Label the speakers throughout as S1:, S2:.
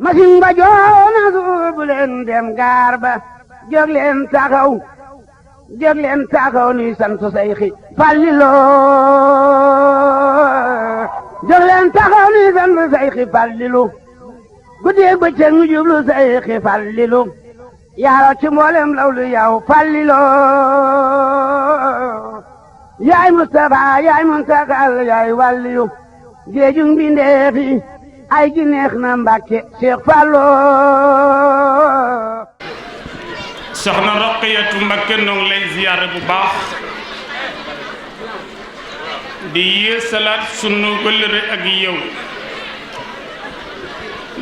S1: masin ba joona suubu leen dem gaar ba jóg leen taxaw nuy sant Seyxi Fallilo jóg leen taxaw nuy sant Seyxi Fallilu guddeeg bëccëg ñu jublu Seyxi Fallilu yaaro ci mboolem lawlu yow Fallilo yaay Mustafa yaay Muntakal yaay wàlliyu géejug mbindeefi ay gi neex na Mbàkke Cheikh Fallo
S2: soxna Roqiyatu Mbakke noo ngi lay ziyaare bu baax di yeesalaat sunu wëllëre ak yow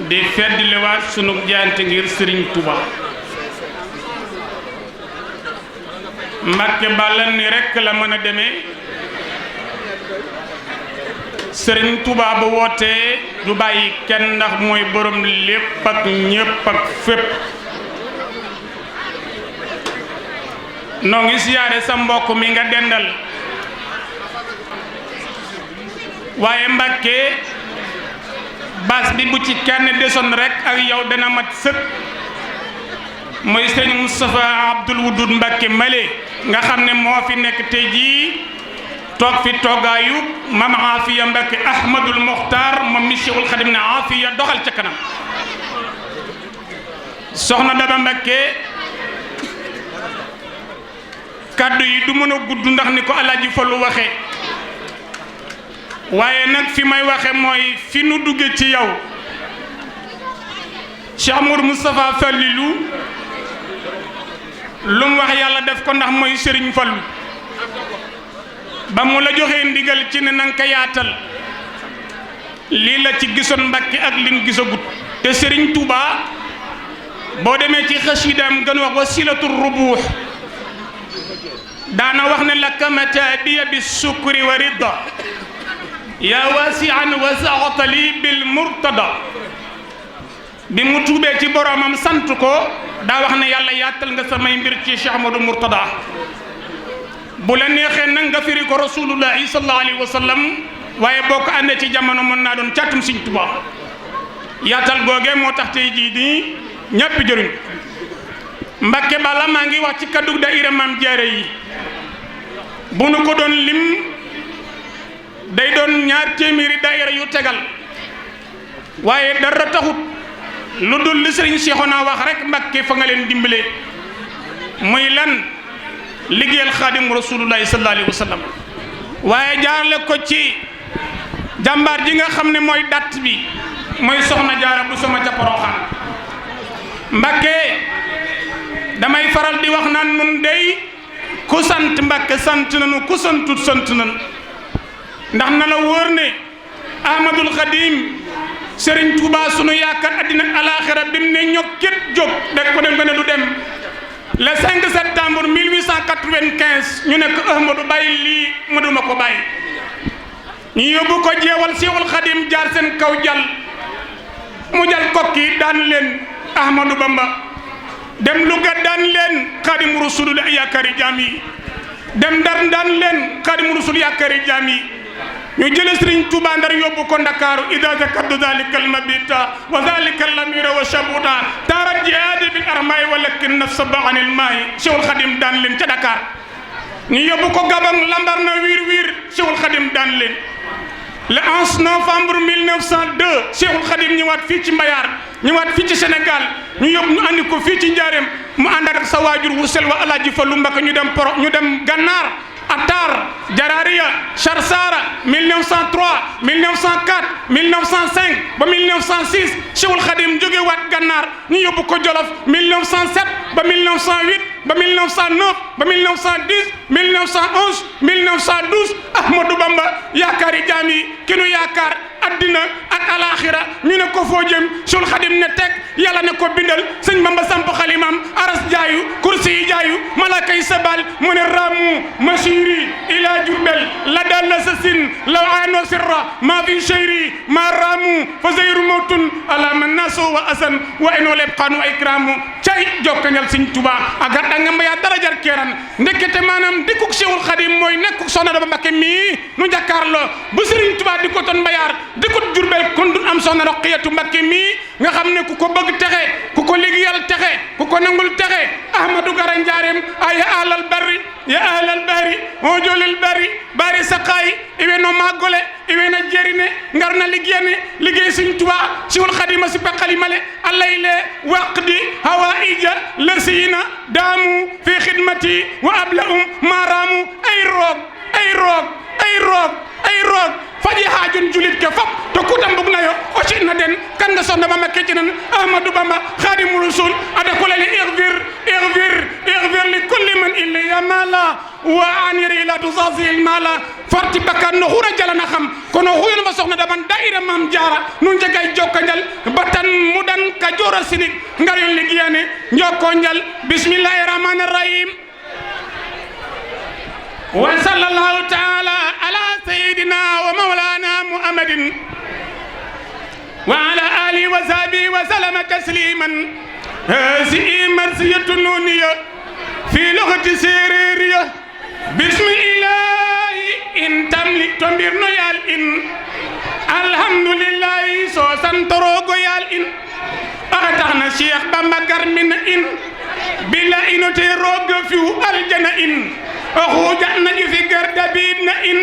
S2: di feddliwaat sunu jaante ngir Sëriñ Tuba Mbakke bàlla ni rekk la mën a demee Sëriñ Tuba bu wootee du bàyyi kenn ndax mooy borom lépp ak ñépp ak fépp noo ngi siyaare sa mbokk mi nga dendal waaye Mbàkke bas bi bu ci kenn desoon rek ak yow dana mat sëkk mooy sëñ Moustapha Abdoul Wudud Mbàkke male nga xam ne moo fi nekk tey jii toog fi toogaayu mam Afiya Mbàkke Ahmadul Muxtaar moom mi Cheikhul Xadim ne Afiya doxal ca kanam soxna Daba Mbàkke kàddu yi du mën a gudd ndax ni ko Alaaji Fallu waxe waaye nag fi may waxe mooy fi nu dugge ci yow Cheikh Mour Moustapha Fallilu lu mu wax yàlla def ko ndax mooy Sëriñ Fallu ba mu la joxee ndigal ci ne nanga ko yaatal lii la ci gisoon Mbàkke ak lin gisagut te Sëriñ Tuuba boo demee ci xasiidaam gën wax wasilatul rubuux daana wax ne laka mataabiya bi sukri wa ridda yaa waasian wasaatali bil murtada bi mu tuubee ci boromam sant ko daa wax ne yàlla yaatal nga samay mbir ci Cheikh Ahmadou Murtada bu la neexee nag nga firi ko rasulullahi sallallahu alayhi wa sallam waaye boo ko àndee ci jamono mën naa doon càttum Sëriñ Tuubaa yaatal googee moo tax tey jii nii ñàpp jëriñ Mbàkke bala maa ngi wax ci kaddu daayira Maam Jaara yi bu nu ko doon lim day doon 200 daayira yu tegal waaye dara taxut lu dul li Sëriñ Seexuna wax rek Mbàkke fa nga leen dimbale muy lan liggéeyal Xaadim Rasulullahi sallallahu alayhi wa sallam waaye jaarale ko ci jàmbaar ji nga xam ne mooy datt bi mooy soxna Jaara bu sama ca Poroxaan Mbàkke damay faral di wax naan nun dey ku sant Mbàkke sant nanu ku santut sant nanu ndax na la wóor ne Ahmadul Xadim Sëriñ Tuuba sunu yaakaar addina alaaxira bi mu ne ñokket jóg dek ko dem nga ne du dem le 5 septembre 1895 ñu nekk Ahmadu bàyyi lii mu duma ko bàyyi ñu yóbbu ko jeewal Seexul Xadim jaar seen kaw jàll mu jàll kokki daan leen Ahmadu Bamba dem Louga daan leen Xaadimu Rasuul yaakaari jaam yi dem Ndar daan leen Xaadimu Rasuul yaakaari jaam yi ñu jële Sëriñ Tuuba Ndar yóbbu ko Ndakaaru ida zakatu zalika almabita wa zalika allamira wa shabuta taara jihaadi bil armay walakin nafsa baanil maayi Cheikhul Khadim daan leen ca Dakar ñu yóbbu ko Gabon lambar na wiir Cheikhul Khadim daan leen le 11 novembre 1902 Cheikhul Khadim ñëwaat fii ci Mbayar ñëwaat fii ci Sénégal ñu yóbbu ñu andi ko fii ci Njaareem mu ànd ak sa waajur wu sel wa Alaaji Fallu Mbakke ñu dem Gànnaar Atar Jaraariya Sarsara 1903 1904 1905 ba 1906 Cheikhul Khadim jóge waat Gànnaar ñu yóbbu ko Jolof 1907 ba 1908 ba 1909 ba 1910 1911 1912 Ahmadou Bamba yaakaari jaam yi ki nu yaakaar addina ak alaxira ñu ne ko foo jëm Cheikhul Khadim ne teg yàlla ne ko bindal sëñ Bamba samp xalimam aras jaayu kursi yi jaayu malaka yi sabal mu ne ramu masiri ila jurbel la dal na sa sin law ano sirra ma fi cheyri ma ramu fa zeyru mawtun ala man naso wa asan wa eno leb xanu ay kramu cay jokkañal sëñ Tuba a gadda nga mbaya darajar keeran ndekete maanaam dikkuk Cheikhul Khadim mooy nekkuk soxna Daba Mbakke mii nu jàkkaarloo bu Sëriñ Tuba di ko ton mbayaar dikut Jurbel kon du am soxna Roqiyatu Mbakke mii nga xam ne ku ko bëgg texe ku ko liggéeyal texe ku ko nangul texe ahmadou gara njaareem ya ahlal barri ya ahlal bahri o jolil barri bari saqayi iwe no maggole iwe na jerine ngarna liggéey Sëriñ Tuubaa siwul xadima si paqalimale allayle waqdi hawaïja lasina daamu fi xidmati wa ablahum maaraamu ay roog faji haajun julit ke fop to kutam bug nayo o ci na den kan nga sonda ma makke ci nan ahmadou bamba khadimul rasul ada ko leni irvir li kulli man illa yamala wa aniri ila tusasil mala farti bakkan no hura jalana xam kono huyul ma soxna daman daira mam jaara nun jagay jokkanjal batan mudan ka jora sinik ngar yon ligiyane jokkonjal bismillahir rahmanir rahim wa sallallahu ta'ala ala sayyidina wa maulana muhammadin wa ala alihi wa sahbihi wa sallama tasliman هذه مرسية نونية في لغة سيريرية بسم الله إن تملك تنبيرنا يال إن الحمد لله سوسن تروغو يال إن أغتانا شيخ بامبكر من إن بلا إنو تروغ فيو الجنة إن أخوجنا في قردبيدنا إن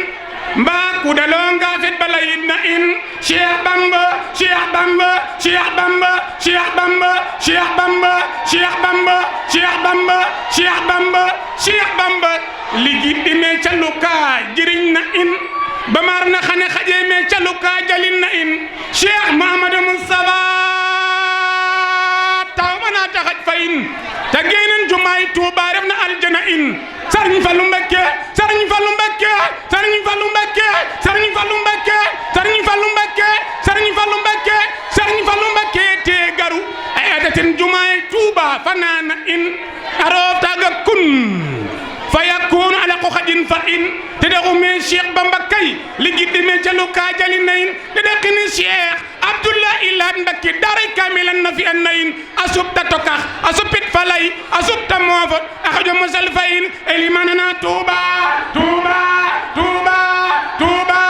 S2: mbaa ku daloo nga fet balayidna in Cheikh Bamba Cheikh Bamba Cheikh Bamba Cheikh Bamba Cheikh Bamba Cheikh Bamba Cheikh Bamba Cheikh Bamba Cheikh Bamba ligi dime caluka jiriñ na in bamar na xane xaje me caluka jalin na in Cheikh Mouhamadou Moustapha taw mana taxaj fa in ta genen jumaay Tuuba ref na aljana in Sëriñ Fallu Mbakke Sëriñ Fallu Mbakke Sëriñ Fallu Mbakke Sëriñ Fallu Mbakke Sëriñ Fallu Mbakke Sëriñ Fallu Mbakke Sëriñ Fallu Mbakke te garu ay adaten jumaay Tuuba fanana in aro taga kun fa yakunu ala ko khadin fa in te da umme Cheikh Bamba kay ligidde me jalu ka jali nayin te da kini Cheikh Abdullah Ilad Mbakke daray kamilan na fi annayin asubta tokah asupit falay asubta mofot akhajo musal fayin elimanana Tuuba Tuuba Tuuba Tuuba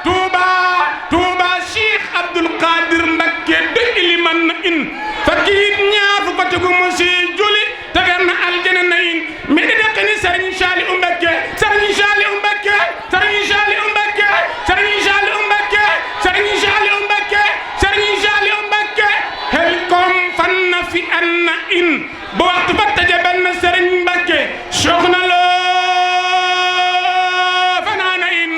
S2: Tuuba Tuuba Cheikh Abdul Qadir Mbakke de iliman na in fakit ñaar fu ko tegu musi juli tagarna aljana nayin mi de kini Serigne Sali Mbakke Serigne Sali Mbakke Serigne Sali Mbakke Serigne Sali Mbakke Serigne Sali Mbakke Serigne Sali Mbakke hel kom fanna fi anna in bo waxtu fa tajaban Serigne Mbakke soxna lo fanana in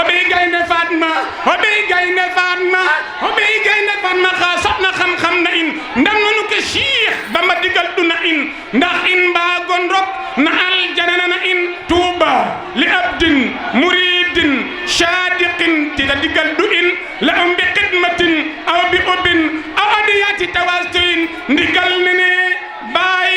S2: obi gayne Fatma obi gayne Fatma obi gayne Fatma xa soxna xam-xam na in ndam nanu ke Cheikh Bamba digal duna in ndax in ba gon rok na aljana na in Tuuba li abdin muridin shadiqin ti da digal du in la am bi xidmatin aw bi ubin aw adiyati tawastuin ndigal nene bay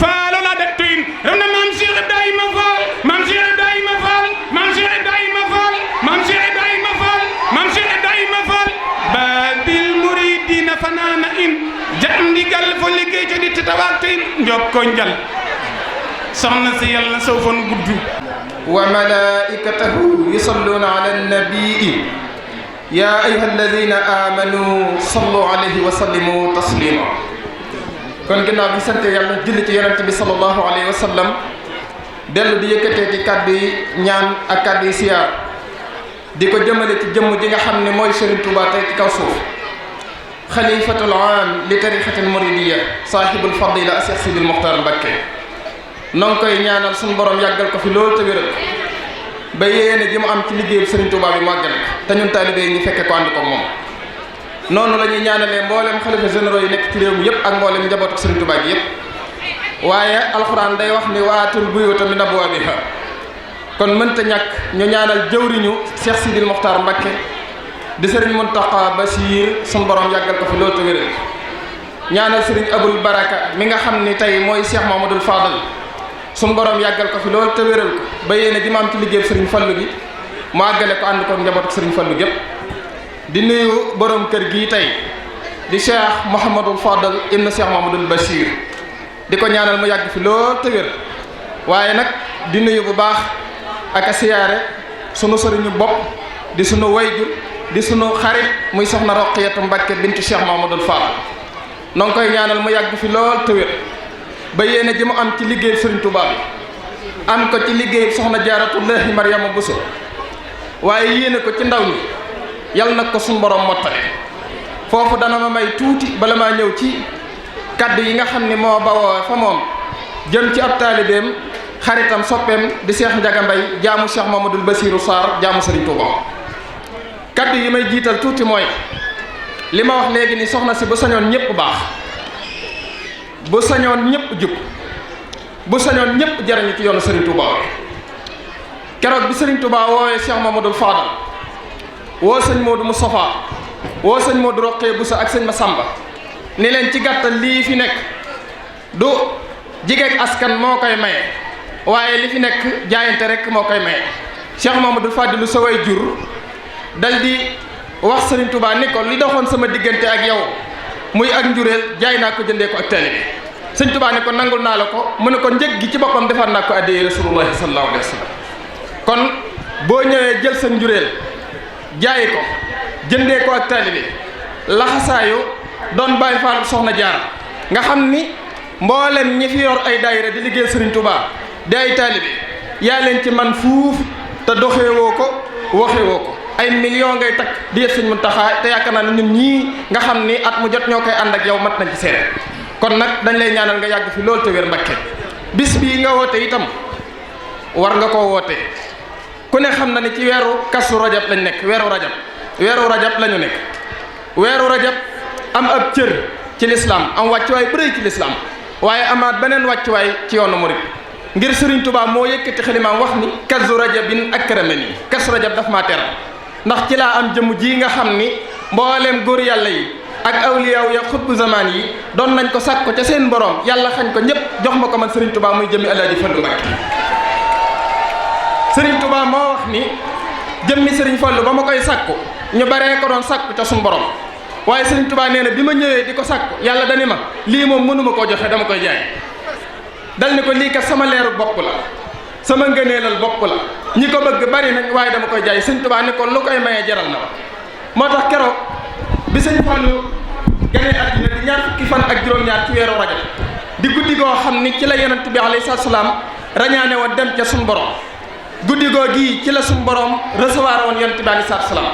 S2: faalo la da tuin rewna mam Cheikh Ibrahima Fall mam Cheikh Ibrahima Fall mam Cheikh Ibrahima Fall mam Cheikh Ibrahima Fall mam Cheikh Ibrahima Fall babil muridina fanana in jam ndigal fo liggéey ci di tawastuin njok ko njal soxna si yàlla saw fan gudd
S3: wa malaikatahu yusalluna ala nabii ya ayuha alladina amanu sallu alayhi wa sallimu taslima kon ginnaaw bi sante yàlla julli ci yonent bi sallallahu alayhi wa sallam dellu di yëkkatee ci kàddu yi ñaan ak kàddu yi siyaar di ko jëmale ci jëmm ji nga xam ne mooy Serigne Touba tey ci kaw suuf xalifatul aam li tarixatil muridiya saahibul fadila Cheikh Sidil Mokhtar Mbacké noo ngi koy ñaanal suñu borom yàggal ko fi loolu te wéral ba yéene ji mu am ci liggéeyu Serigne Touba bi màggal te ñun taalibe yi ñu fekke ko ànd ko moom noonu la ñuy ñaanalee mboolem xalifa généraux yi nekk ci réew mi yëpp ak mboolem njabootu Serigne Touba gi yëpp waaye alxuraan day wax ni waatul buyuuta min abwaabiha kon mënta ñàkk ñu ñaanal jëwriñu Cheikh Sidil Mokhtar Mbacké di Serigne Mountakha Bassir suñu borom yàggal ko fi loolu te wéral ñaanal Serigne Aboul Baraka mi nga xam ni tey mooy Cheikh Mamadou Fadal suñu borom yàggal ko fi loolu te wéral ko ba yéene di ma am ci liggéey Serigne Fallou bi mu àggale ko ànd ko njabootu Serigne Fallou gépp di nuyu borom kër gii tey di Cheikh Mouhamadou Fadal ibn Cheikh Mamadou Bachir di ko ñaanal mu yàgg fi loolu te wér waaye nag di nuyu bu baax ak a siyaare sunu sëriñu bopp di sunu wayjur di sunu xarit muy soxna Roqiyatu Mbàkke bintu Cheikh Mamadou Fall noo ngi koy ñaanal mu yàgg fi lool te wér ba yéene ji mu am ci liggéey Serigne Touba bi am ko ci liggéey soxna Jaaratullaahi Mariama Bousso waaye yéene ko ci ndaw ñi yal na ko suñu borom mottale foofu dana ma may tuuti bala maa ñëw ci kaddu yi nga xam ne moo bawoo fa moom jëm ci ab taalibeem xaritam soppeem di Cheikh Ndiaga Mbaye jaamu Cheikh Mamadou Bassirou Sarr jaamu Serigne Touba kaddu yi may jiital tuuti mooy li ma wax léegi ni soxna si bu sañoon ñëpp baax bu sañoon ñëpp jub bu sañoon ñëpp jariñu ci yoonu Serigne Touba keroog bi Serigne Touba woowee Cheikh Mamadou Fadal woo sëñ Modou Moustapha woo sëñ Modou Roqee Bousso ak sëñ Massamba ni leen ci gàttal lii fi nekk du jigéeg askan moo koy maye waaye li fi nekk jaayante rek moo koy maye Cheikh Mamadou Fadilu sa way jur dal di wax Serigne Touba ni ko li doxoon sama diggante ak yow muy ak njureel jaay naa ko jëndee ko ak taalibe Serigne Touba ni ko nangul naa la ko mu ne ko njëg gi ci boppam defar naa ko addee Rasulullahi sallallahu alayhi wa sallam kon boo ñëwee jël sa njureel jaayi ko jëndee ko ak taalibe laxasaayu doon bàyyi faal soxna Jaara nga xam ni mboolem ñi fi yor ay daayira di liggéey Serigne Touba di ay taalibe yaa leen ci man fuuf te doxewoo ko waxewoo ko ay million ngay takk di yëf Sëñ Muntaxa te yaakaar naa ne ñun ñii nga xam ni at mu jot ñoo koy ànd ak yow mat nañ ci seere kon nag dañ lay ñaanal nga yàgg fi loolu te wér Mbakke bis bii nga woote itam war nga koo woote ku ne xam na ni ci weeru kasu rajab lañ nekk weeru rajab lañu nekk weeru rajab am ab cër ci lislaam am wàccuwaay bëri ci lislaam waaye amaat beneen wàccuwaay ci yoonu murid ngir Serigne Touba moo yëkkati xalimaam wax ni kasu rajabin akramani kasu rajab daf maa teral ndax ci laa am jëmm ji nga xam ni mbooleem góor yàlla yi ak awliyaaw ya xutbu zamaan yi doon nañ ko sàkk ko ca seen borom yàlla xañ ko ñëpp jox ma ko man Serigne Touba muy jëmmi Alaaji Fallu Mbàkke Serigne Touba moo wax ni jëmmi Serigne Fallu ba ma koy sàkku ñu baree ko doon sàkku ca suñu borom waaye Serigne Touba nee na bi ma ñëwee di ko sàkku yàlla dani ma lii moom mënuma koo joxe dama koy jaay dal ni ko lii kat sama leeru bopp la sama ngëneelal bopp la ñi ko bëgg bari nañ waaye dama koy jaay Serigne Touba ni ko lu koy mayee jaral na moo tax keroog bi Serigne Fallu ganee àddina di ñaar fukki fan ak juróom-ñaar ci weeru rajab di guddi goo xam ni ci la yonent bi alayhi salaam rañaane woon dem ca suñu borom guddi goo gii ci la suñu borom recevoir woon yonent bi alayhi salaam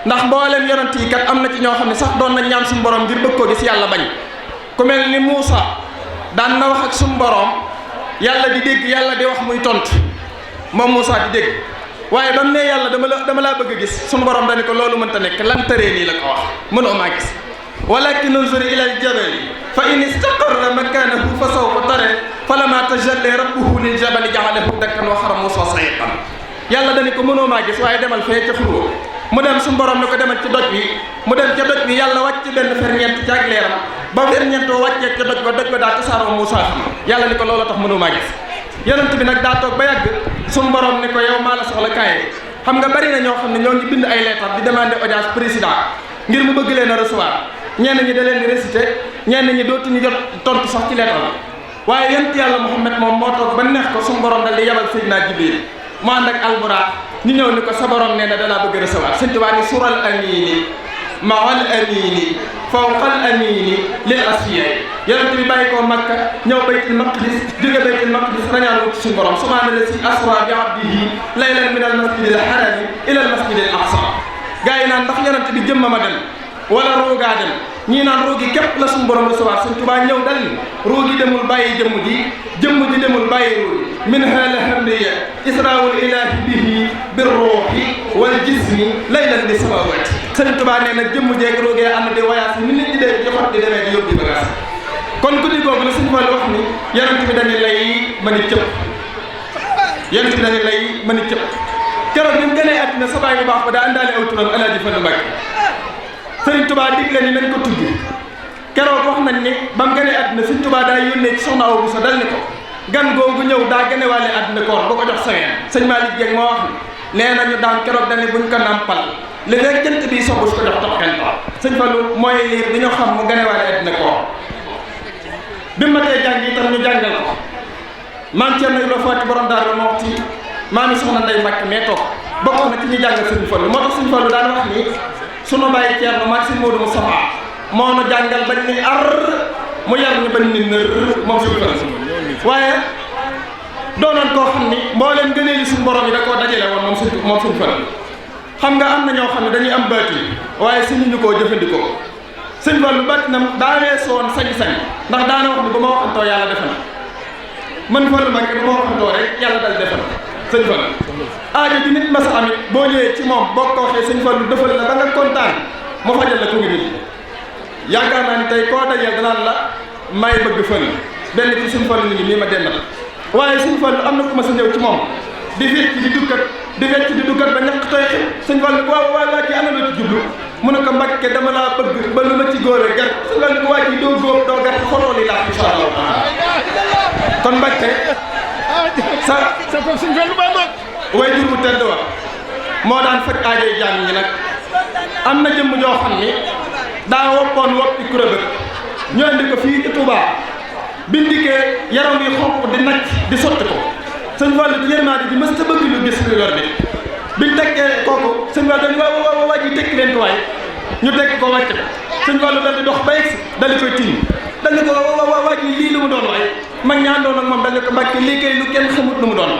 S3: ndax mboolem yonent yi kat am na ci ñoo xam ne sax doon nañ ñaan suñu borom ngir bëgg koo gis yàlla bañ ku mel ni Muusa daan na wax ak suñu borom yàlla di dégg yàlla di wax muy tontu moom Muusa di dégg waaye ba mu ne yàlla dama laa bëgg a gis suñu borom dañu ko loolu mënta nekk lan tëree nii la ko wax mënoo maa gis walakin unzur ila al-jabali fa in istaqarra makanahu fa sawfa tara falamma tajalla rabbuhu lil jabali ja'alahu dakkan wa xarra Muusa sa'iqan yàlla dañu ko mënoo maa gis waaye demal fee ca xuroo mu dem suñu borom ni ko demal ci doj wi mu dem ca doj wi yàlla wàcc benn ferñeent caag leeram ba ferñeentoo wàccee ca doj ba daa tasaaroo Muusa xam yàlla ni ko loolu tax mënoo maa gis yonent bi nag daa toog ba yàgg suñu borom ni ko yow maa la soxla kaay xam nga bari na ñoo xam ne ñoo ngi bind ay lettre di demander audience président ngir mu bëgg leen a recevoir ñenn ñi da leen di réciter ñenn ñi dootuñu jot tontu sax ci lettre la waaye yonent yàlla Muhammad moom moo toog ba neex ko suñu borom dal di yabal Seydina Jibril mu ànd ak alburaax ñu ñëw ni ko sa borom nee na danaa bëgg recevoir Sëñ Tuubaa ni sural amini maal amini fawqal amini lil asfiya yonent bi bàyyi koo Makka ñëw baytul maqdis jóge baytul maqdis rañaan wu ci suñu borom subhaana llazi asra bi abdihi laylan min al masjidil harami ila al masjidil aqsa gaa yi naan ndax yonent bi jëmmama dem wala roogaa dem ñii naan roogi képp la suñu borom recevoir Sëñ Tuubaa ñëw dal ni roogi demul bàyyi jëmm ji demul bàyyi roogi min hala hamdiya israawul ilahi bihi bir ruuhi wal jismi laylan li samawati Sëñ Tuubaa nee na jëmm jeeg roogee ànd di wayaas ni nit ñi dee di xot di demee di yóbbu bagage kon guddi googu la Sëñ Fallu wax ni yonent bi dañu lay mën a cëpp yonent bi dañu lay mën a cëpp keroog bi mu gënee àddina sa baay bu baax ba daa àndaale aw turam Alaaji Fallu Mbàkke Sëriñ Touba digle ni nañ ko tudd keroog wax nañ ni ba mu gënee àddina Sëriñ Touba daa yónnee ci soxna Awa Bousso dal ni ko gan googu ñëw daa gënewaale àddina koor ba ko jox saween sëñ Malick Dieng moo wax ni nee nañu daan keroog dañu buñ ko nampal li fekk jant bi sobu su ko jox topp kenn Sëñ Fallu mooy liir bi ñu xam mu gënewaale àddina koor bi ma tee jàng itam ñu jàngal ko maam Thierno Ibrahima Faty borom Daaru Muxti maami soxna Ndey Mbàkke mee toog bokk na ci ñu jàngal Sëñ Fallu moo tax Sëñ Fallu daan wax ni sunu bàyyi Ceerno maag si Modou Moustapha moo nu jàngal bañ ni ar mu yar ñu bañ ni nër moom suñu fa waaye doonoon koo xam ni mbooleem gënee li suñu borom yi da koo dajale woon moom suñu fa xam nga am na ñoo xam ne dañuy am baati waaye suñu ñu koo jëfandikoo sëñ Fallu baat na daa weesu woon sañ-sañ ndax daana wax ni ba ma waxantoo yàlla defe na man Fallu Mbàkke ba ma waxantoo rek yàlla dal defe na sëñ Fallu aajo bi nit mas a amit boo ñëwee ci moom boo ko waxee sëñ Fallu defal la ba nga kontaan mu fajal la ko ngi nit yaakaar naa ni tey koo dajeel danaan la may bëgg fël benn ci sëñ Fallu ñu ngi nii ma dendal waaye sëñ Fallu am na ku ma sa ñëw ci moom di fecc di dukkat ba ñaq tooy xib sëñ Fallu waaw waa ji ana la ci jublu mu ne ko Mbàkke dama laa bëgg ba lu ma ci góore gar sëñ Fallu ko waa ji doo góob doo gar xoloo li laa insha Allah kon Mbàkke sa ko sëñ Fallu ba mag way jur bu tedd wa moo daan faj aajoy jaam ñi nag am na jëmm joo xam ni daa woppoon woppi kurabëg ñu andi ko fii ci Touba bindikee yaram wi xonq di nacc di sotti ko sëñ Fallu di yërmaande di mës ta bëgg lu gis lu yor bi biñ tekkee kooku sëñ Fallu dañ waa ji tekki leen ko waay ñu tekk ko wàcc ko sëñ Fallu dal di dox ba egsi dal di koy tiim dal di ko waa ji lii lu mu doon waay mag ñaa doon ak moom dal di ko Mbàkke lii kay lu kenn xamut lu mu doon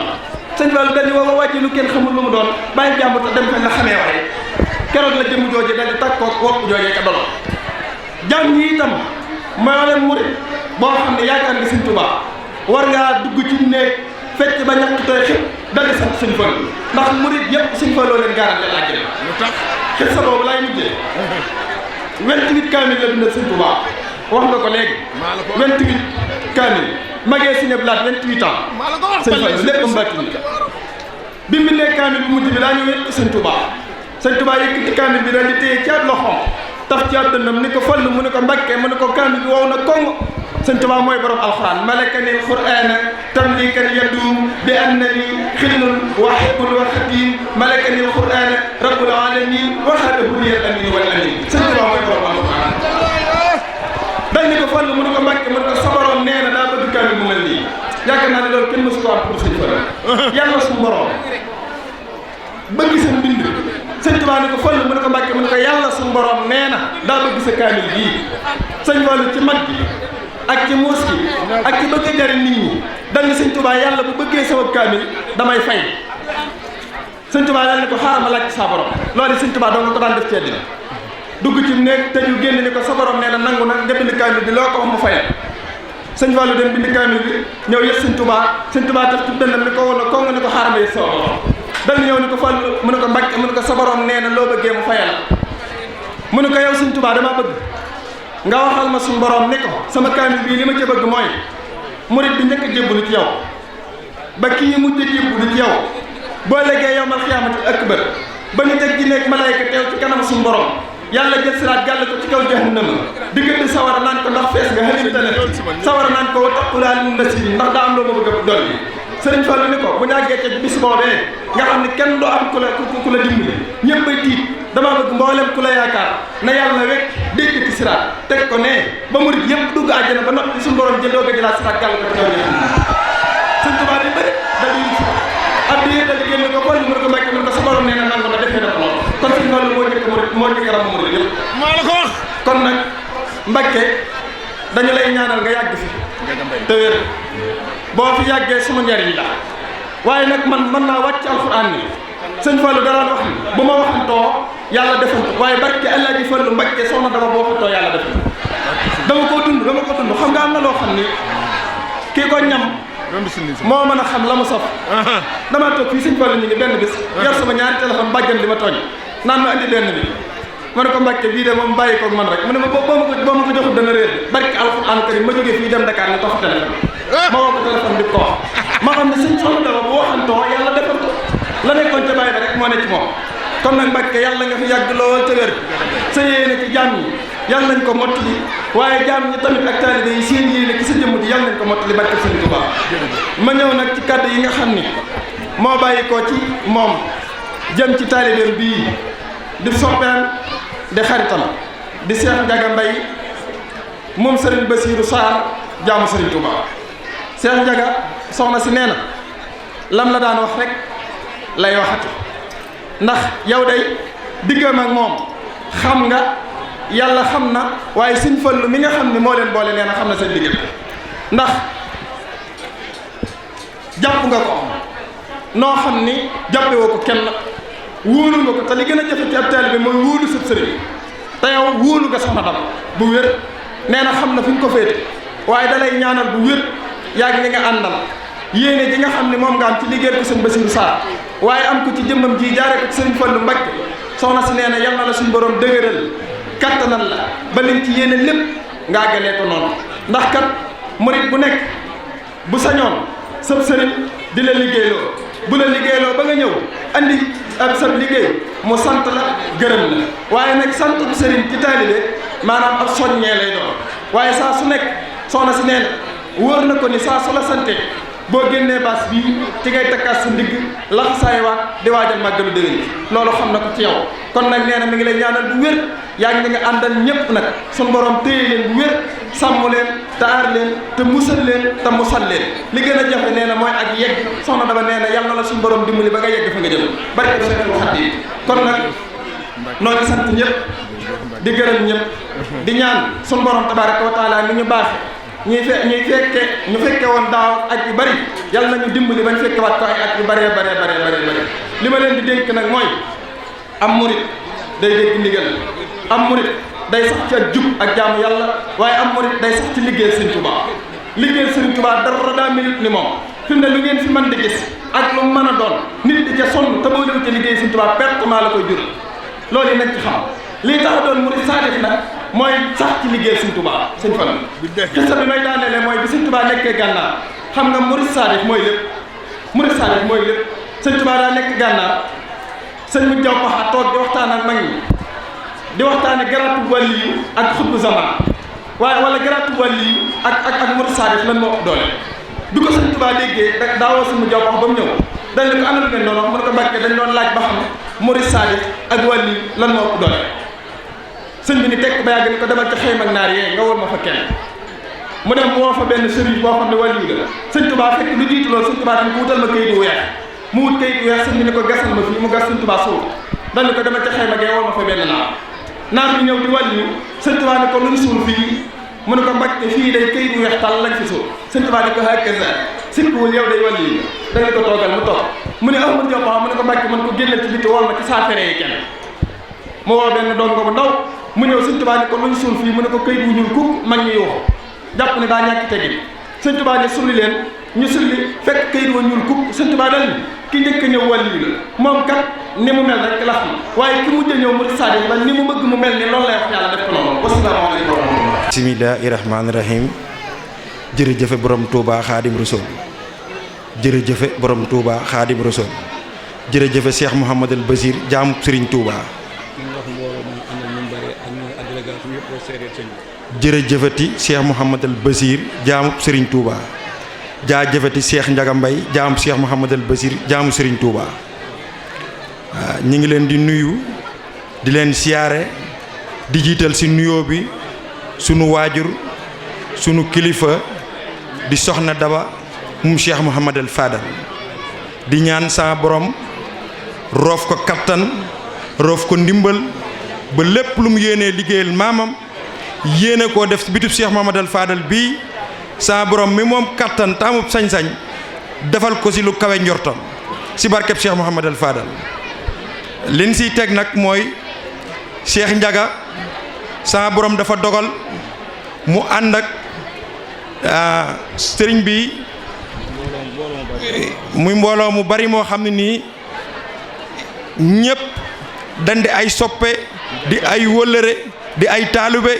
S3: sëñ Fallu dal di waa ji lu kenn xamut lu mu doon bàyyi jàmbur te dem fa la xamee waaye keroog la jëmm jooje dal di tàkkoo wopp joojee ka dolo jàmm yi itam moo leen murit boo xam ne yaakaar nga sëñ Tuubaa war ngaa dugg ci néeg fecc ba ñàkk tooy xëpp dal di sant sëñ Fallu ndax murit yëpp sëñ Fallu leen garanté àjjana lu tax xëpp sa boobu laay mujjee 28 kaamil la bindal sëñ Tuubaa wax nga ko léegi 28 kaamil magee si ne blaat 28 ans sëñ Fallu lépp mbàtti ni bi mu bindee kaamil bu mujj bi daa ñëw wet sëñ Tuubaa sëñ Tuubaa yëkkati kaamil bi daal di téye ci ab loxoom taf ci ab dënnam ni ko Fallu mu ne ko Mbàkke mu ne ko kaamil bi wow na koŋ sëñ Tuubaa mooy borom alxuraan malakani alxuraana tamlikan yadum bi annani xilnun waahibun wa xadim malakani alxuraana rabbul alamin waxaadahu liyal amin wal amin sëñ Tuubaa mooy borom alxuraan dañ ni ko Fallu mu ne ko Mbàkke mu ne ko sa borom nee na daa bëgg kaamil bu mel nii yaakaar naa ne loolu kenn mësu ko am pour sëñ Fallu yàlla suñu borom bëgg seen mbind sëñ Tuubaa ni ko Fallu mu ne ko Mbàkke mu ne ko yàlla suñu borom nee na daa bëgg sa kaamil bii sëñ Fallu ci mag gi ak ci muus gi ak ci bëgg a jariñ nit ñi dal ni sëñ Tuubaa yàlla bu bëggee sama kaamil damay fay sëñ Tuubaa daal ni ko xaaral ma laaj sa borom loolu sëñ Tuubaa doo nga ko daan def ci àddina dugg ci néeg tëju génn ni ko sa borom nee na nangu nag nga bind kaamil bi loo ko wax mu fayal sëñ Fallu dem bind kaamil bi ñëw yët sëñ Tuubaa tax ci dënnam ni ko woon ko nga ni ko xaaral ma yët sa borom dal ñëw ni ko Fallu mu ne ko Mbàkke mu ne ko sa borom nee na loo bëggee mu fayal mu ne ko yow sëñ Tuubaa dama bëgg nga waxal ma suñu borom ni ko sama kaamil bii li ma ci bëgg mooy murit bi njëkk a jébbalu ci yow ba kii mujj a jébbalu ci yow boo léegee yow mal xiyaamatil akbar ba ñu teg ji nekk malayka teew ci kanam suñu borom yàlla jël siraat gàll ko ci kaw jahannama diggante sawara naan ko ndax fees nga xalimtane sawara naan ko wa taqulaa lil nasiri ndax daa am loo ma bëgg a dolli sëriñ Fallu ni ko bu ñu àggee ca bis boobee nga xam ne kenn doo am ku la dimbali ñëpp ay tiit damaa bëgg mboolem ku la yaakaar na yàlla wekk dégg ci siraat teg ko ne ba murit yëpp dugg àjjana ba noppi suñu borom jël doog a jëlaat siraat gàll ko ci kaw sëñ Tuubaa di bëri dal di addi dal di génn ko Fallu mu ne ko Mbàkke mu ne ko sa borom nee na nangu na defee na ko loolu kon sëñ Fallu moo njëkk ram murit yëpp maa la ko wax kon nag Mbàkke dañu lay ñaanal nga yàgg fi te wér boo fi yàggee suma njariñ la waaye nag man mën naa wàcc alxuraan ni sëñ Fallu daraan wax ni bu ma waxantoo yàlla defanto waaye barke Alaaji Fallu Mbàkke soxna dama boo waxantoo yàlla def dama ko dund xam nga am na loo xam ni kii ko ñam moo mën a xam la mu saf damaa toog fii sëñ Fallu ñu ngi benn bis yor sama ñaari téléphone bàjjan di ma tooñ naan ma andi benn bi ma ne ko Mbàkke bii de moom bàyyi koog man rek mu ne ma boo ma ko joxul dana réer barke alxuraan karim ma jógee fii dem Dakar ne tox téléphone ma woo ko téléphone di ko wax ma xam ne sëñ soxna dama bu waxantoo yàlla defal ko la nekkoon ca bàyyi ba rek moo ne ci moom kon nag Mbàkke yàlla nga fi yàgg lool te wér sa yéene ci jaam ñi yàlla nañ ko mottali waaye jaam ñi tamit ak taalibe yi seen yéene ci sa jëmm ji yàlla nañ ko mottali barke sëñ Tuubaa ma ñëw nag ci kàddu yi nga xam ni moo bàyyi ko ci moom jëm ci taalibeem bii di soppeem di xaritam di Seex Njaga Mbay moom Sëriñ Basiiru Saar jaamu Sëriñ Tuubaa Seex Njaga soxna si nee na lam la daan wax rek lay waxati ndax yow day diggam ak moom xam nga yàlla xam na waaye Sëñ Fallu mi nga xam ne moo leen boole nee na xam na seen diggante ndax jàpp nga ko noo xam ni jàppewoo ko kenn wóolu nga ko te li gën a jafe ci ab taalibe mooy wóolu sëb sëriñ te yow wóolu nga soxna Daba bu wér nee na xam na fi nga ko féete waaye da lay ñaanal bu wér yaag li nga àndal yéene ji nga xam ne moom nga am ci liggéey ko sëñ Bassirou Sarr waaye am ko ci jëmmam ji jaare ko ci sëriñ Fallu Mbakke soxna si nee na yal na la suñu borom dëgëral kattanal la ba liñ ci yéene lépp nga àggalee ko noonu ndax kat murit bu nekk bu sañoon sëb sëriñ di la liggéeyloo bu la liggéeyloo ba nga ñëw andi ak sab liggéey mu sant la gërëm la waaye nag sant bu sëriñ ci taalibe maanaam ab soññee lay doon waaye saa su nekk soxna si nee na wóor na ko ni saa su la sante boo génnee baas bii ci ngay takkaat sa ndigg laxasaay waat di waajal màggalu déwén loolu xam na ko ci yow kon nag nee na mi ngi lay ñaanal bu wér yaa ngi nga àndal ñëpp nag suñu borom téye leen bu wér sàmm leen te aar leen te musal leen te musal leen li gën a jafe nee na mooy ak yegg soxna Daba nee na yal na la suñu borom dimbali ba nga yegg fa nga jëm barke ko Seexul Xadiim kon nag noo ngi sant ñëpp di gërëm ñëpp di ñaan suñu borom tabaaraka wa taala ni ñu baaxe ñu fekke woon daaw ak yu bari yàlla nañu dimbali bañ fekke waat ko ay at yu bëree bëri li ma leen di dénk nag mooy am murit day dégg ndigal am murit day sax ci ak jub ak jaamu yàlla waaye am murit day sax ci liggéey Sëriñ Tuubaa liggéey Sëriñ Tuubaa dara daa minute ni moom fi mu ne lu ngeen fi mën di gis ak lu mën a doon nit di ca sonn te boo ci liggéey Sëriñ Tuubaa pertement la koy jur loolu yi nañ ci xam lii tax doon murit saadix nag mooy sax ci liggéey Sëriñ Tuubaa Sëñ Fallu xisa bi may daaneele mooy bi Sëriñ Tuubaa nekkee gànnaar xam nga murit saadix mooy lépp Sëriñ Tuubaa daa nekk gànnaar sëñ mu jaw paxa toog di waxtaan ak mag ñi di waxtaane garaatu wàlli yu ak xutbu zaman waaye wala garaatu wàlli yu ak murit saadix lan moo ëpp doole bi ko Sëriñ Tuubaa déggee daawoo sëñ mu jaw paxa ba mu ñëw dañ ne ko ana lu ngeen doon wax mu ne ko Mbàkke dañ doon laaj ba xam murit saadix ak wàlli yu lan moo ëpp doole sëñ bi ni tekk ba yàgg ni ko demal ca xëy mag naar yee nga wol ma fa kenn mu dem woo fa benn sëriñ boo xam ne wàllu la Sëñ Tuubaa fekk lu jiitu loolu Sëñ Tuubaa dañ ko wutal ma kayit bu weex mu wut kayit bu weex sëñ bi ni ko gasal ma fii mu gas Sëñ Tuubaa suuf dañ ko demal ca xëy mag yee wol ma fa benn naar bi ñëw di wàllu Sëñ Tuubaa ni ko luñ suul fii mu ne ko Mbàkke fii day kayit bu weex tàll lañ fi suul Sëñ Tuubaa ni ko hakaza sikkuwul yow day wàllu yi dañ ko toogal mu toog mu ne Ahmadu Diop mu ne ko Mbàkke man ko génnal ci biti wol ma ci saafere yi kenn mu woo benn dongo bu ndaw mu ñëw Sëñ Tuubaa ni ko luñ suul fii mu ne ko këyit wu ñuul kukk mag ñi yuuxu jàpp ne daa ñàkk tegin Sëñ Tuubaa ne sulli leen ñu sulli fekk këyit wu ñuul kukk Sëñ Tuubaa dal ni ki njëkk a ñëw wàllu la moom kat ni mu mel rek la xam waaye ki mujj a ñëw murid saadix la ni mu bëgg mu mel ni loolu lay wax yàlla def ko noonu wasalaamaaleykum wa rahmatulah.
S4: bismillaahi rahmaani rahiim jërëjëfe borom Touba Xaadim Rasul jërëjëfe borom Touba Xaadim Rasul jërëjëfe Cheikh Mouhamadul Basir jaamu Serigne Touba. jërëjëfati Cheikh Mouhamadul Basir jaamub Serigne Touba jaajëfati Cheikh Ndiaga Mbaye jaamub Cheikh Mouhamadul Basir jaamu Serigne Touba ñu ngi leen di nuyu di leen siyaare di jiital ci nuyoo bi sunu waajur sunu kilifa di soxna Daba mum Cheikh Mouhamadul Fadal di ñaan sa borom roof ko kattan roof ko ndimbal ba lépp lu mu yéenee liggéeyal maamam yéene koo def bitub Cheikh Mouhamadul Fadal bii sa borom mi moom kattan taamub sañ-sañ defal ko ci lu kawe njortam ci barkeb Cheikh Mouhamadul Fadal liñ siy teg nag mooy Cheikh Ndiaga sa borom dafa dogal mu ànd ak sëriñ bi muy mbooloo mu bari moo xam ne nii ñépp dañ di ay soppe di ay wëllëre di ay taalibe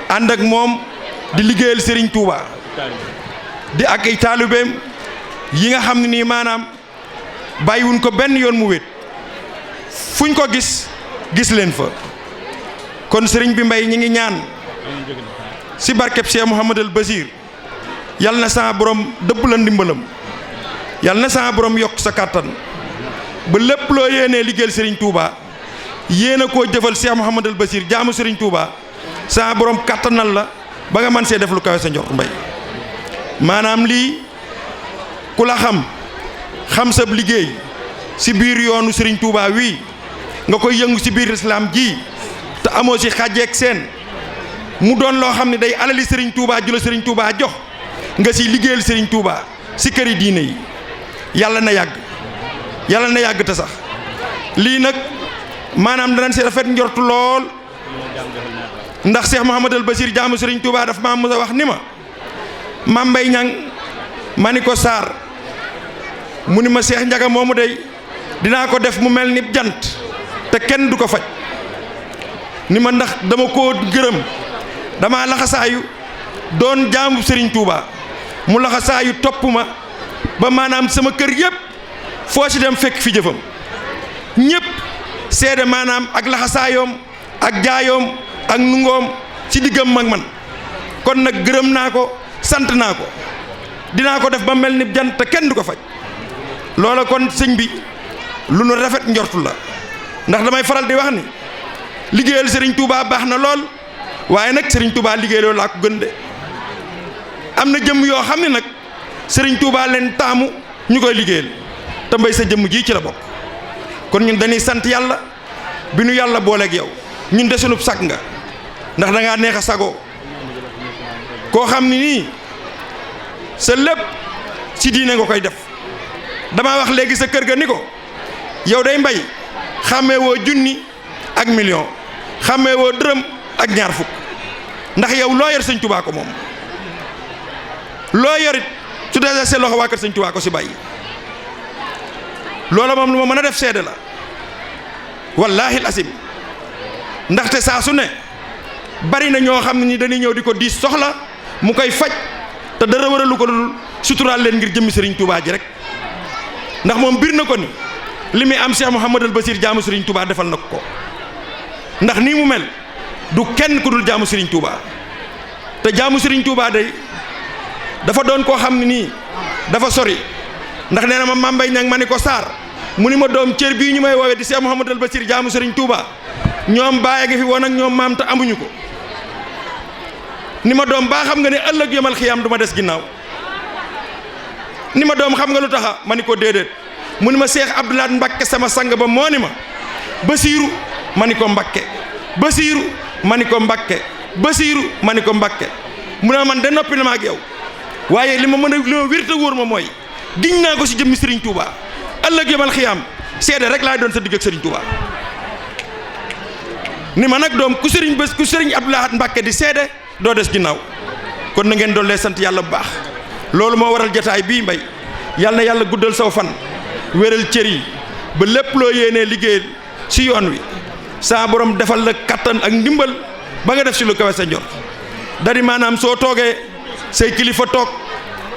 S4: ànd ak moom di liggéeyal Serigne Touba di ak ay taalibeem yi nga xam ne nii maanaam bàyyiwuñ ko benn yoon mu wét fuñ ko gis leen fa kon Serigne bi Mbay ñi ngi ñaan ci barkeb Cheikh Mouhamadul Basir yal na sa borom dëpp la ndimbalam yal na sa borom yokk sa kàttan ba lépp loo yéenee liggéeyal Serigne Touba yéena koo jëfal Cheikh Mouhamadul Basir jaamu Serigne Touba sa borom kàttanal la ba nga mën see def lu kawe sa njort Mbay maanaam lii ku la xam sab liggéey ci biir yoonu Serigne Touba wii nga koy yëngu ci biir islam ji te amoo si xàjjeeg seen mu doon loo xam ne day alali Serigne Touba ju la Serigne Touba jox nga si liggéeyal Serigne Touba si këri diine yi yàlla na yàgg te sax lii nag maanaam danañ si rafet njortu lool ndax Cheikh Mouhamadul Basir jaamu Serigne Touba daf maa mës a wax ni ma Mame Mbaye Niang ma ni ko Sarr mu ni ma Cheikh Ndiaga moomu day dinaa ko def mu mel ni jant te kenn du ko faj ni ma ndax dama koo gërëm dama laxasaayu doon jaamu Serigne Touba mu laxasaayu topp ma ba maanaam sama kër yëpp foo ci dem fekk fi jëfam ñëpp seede maanaam ak laxasaayoom ak jaayoom ak nungoom ci diggam mag man kon nag gërëm naa ko sant naa ko dinaa ko def ba mel ni jant te kenn du ko faj loola kon sëñ bi lu nu rafet njortu la ndax damay faral di wax ni liggéeyal Serigne Touba baax na lool waaye nag Serigne Touba liggéey loolu laa ko gën de am na jëmm yoo xam ne nag Serigne Touba leen taamu ñu koy liggéeyal te mbay sa jëmm ji ci la bokk kon ñun dañuy sant yàlla bi nu yàlla booleeg yow ñun de sunub sag nga ndax da ngaa neex a sagoo koo xam ni nii sa lépp ci diine nga koy def damaa wax léegi sa kër ga ni ko yow day mbay xàmmee woo junni ak million xàmmee woo dërëm ak ñaar fukk ndax yow loo yor sëñ Touba ko moom loo yorit su dee sa loxo waa kër sëñ Touba ko si bàyyi loola moom lu ma mën a def seede la wallaahi asim ndaxte saa su ne bari na ñoo xam ne ni dañuy ñëw di ko diis soxla mu koy faj te dara waralu ko dul suturaal leen ngir jëmmi Serigne Touba ji rek ndax moom bir na ko ni li muy am Cheikh Mouhamadul Basir jaamu Serigne Touba defal na ko ndax nii mu mel du kenn ku dul jaamu Serigne Touba te jaamu Serigne Touba day dafa doon koo xam ne nii dafa sori ndax nee na ma Mame Mbaye Niang ma ni ko Sarr mu ni ma doom cër bii ñu may woowee di Cheikh Mouhamadul Basir jaamu Serigne Touba ñoom bàyyi nga fi woon ak ñoom maam te amuñu ko ni ma doom baa xam nga ne ëllëg yomal xiyaam du ma des ginnaaw ni ma doom xam nga lu taxa ma ni ko déedéet mu ni ma Cheikh Abdoulaye Mbakke sama sang ba moo ni ma Basiiru ma ni ko Mbakke Basiiru ma ni ko Mbakke Basiiru ma ni ko Mbakke mu ne man de noppi na ma ak yow waaye li ma mën a li ma wér te wóor ma mooy giñ naa ko si jëmmi Serigne Touba ëllëg yomal xiyaam seede rek laay doon sa digg ak Serigne Touba ni ma nag doom ku Serigne Abdoulaye Mbakke di seede doo des ginnaaw kon na ngeen doon lee sant yàlla bu baax loolu moo waral jataay bii mbay yàlla na yàlla guddal saw fan wéral cër yi ba lépp loo yéenee liggéeyal si yoon wi saa borom defal la kattan ak ndimbal ba nga def si lu kawe sa njort dari maanaam soo toogee say kilifa toog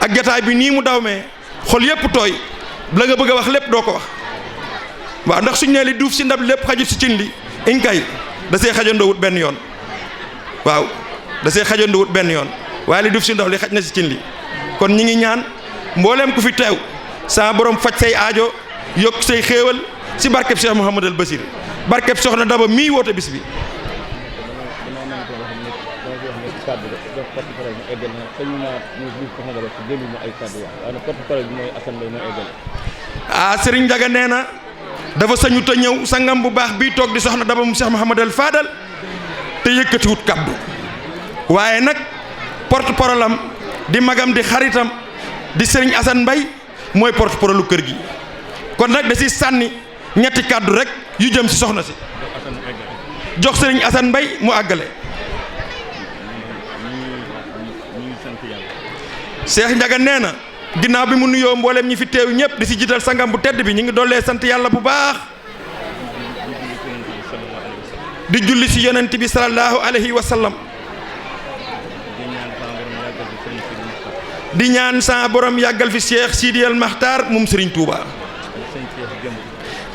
S4: ak jataay bi nii mu dawmee xol yépp tooy la nga bëgg a wax lépp doo ko wax waaw ndax suñ nee li duuf si ndab lépp xajut si cin li inkay da see xajandoowut benn yoon waaw da see xajandoowut benn yoon waaye li duuf si ndab li xaj na si cin li kon ñi ngi ñaan mbooleem ku fi teew saa borom faj say aajo yokk say xéewal si barkeb Cheikh Mouhamadul Basir barkeb soxna Daba mii woote bis bi Serigne Ndiaga nee na dafa sañu te ñëw sangam bu baax bii toog di soxna Daba mu Cheikh Mouhamadul Fadal te yëkkatiwut kaddu waaye nag porte-parole am di magam di xaritam di Serigne Assane Mbaye mooy porte-parole kër gi kon nag da si sànni ñetti kaddu rek yu jëm si soxna si jox Serigne Assane Mbaye mu àggale. Cheikh Ndiaga nee na ginnaaw bi mu nuyoo mboolem ñi fi teew ñëpp di si jiital sangam bu tedd bi ñu ngi dollee sant yàlla bu baax di julli si yonent bi sallallahu alayhi wa sallam di ñaan sa borom yàggal fi Cheikh Sidi El Makhtar moom Serigne Touba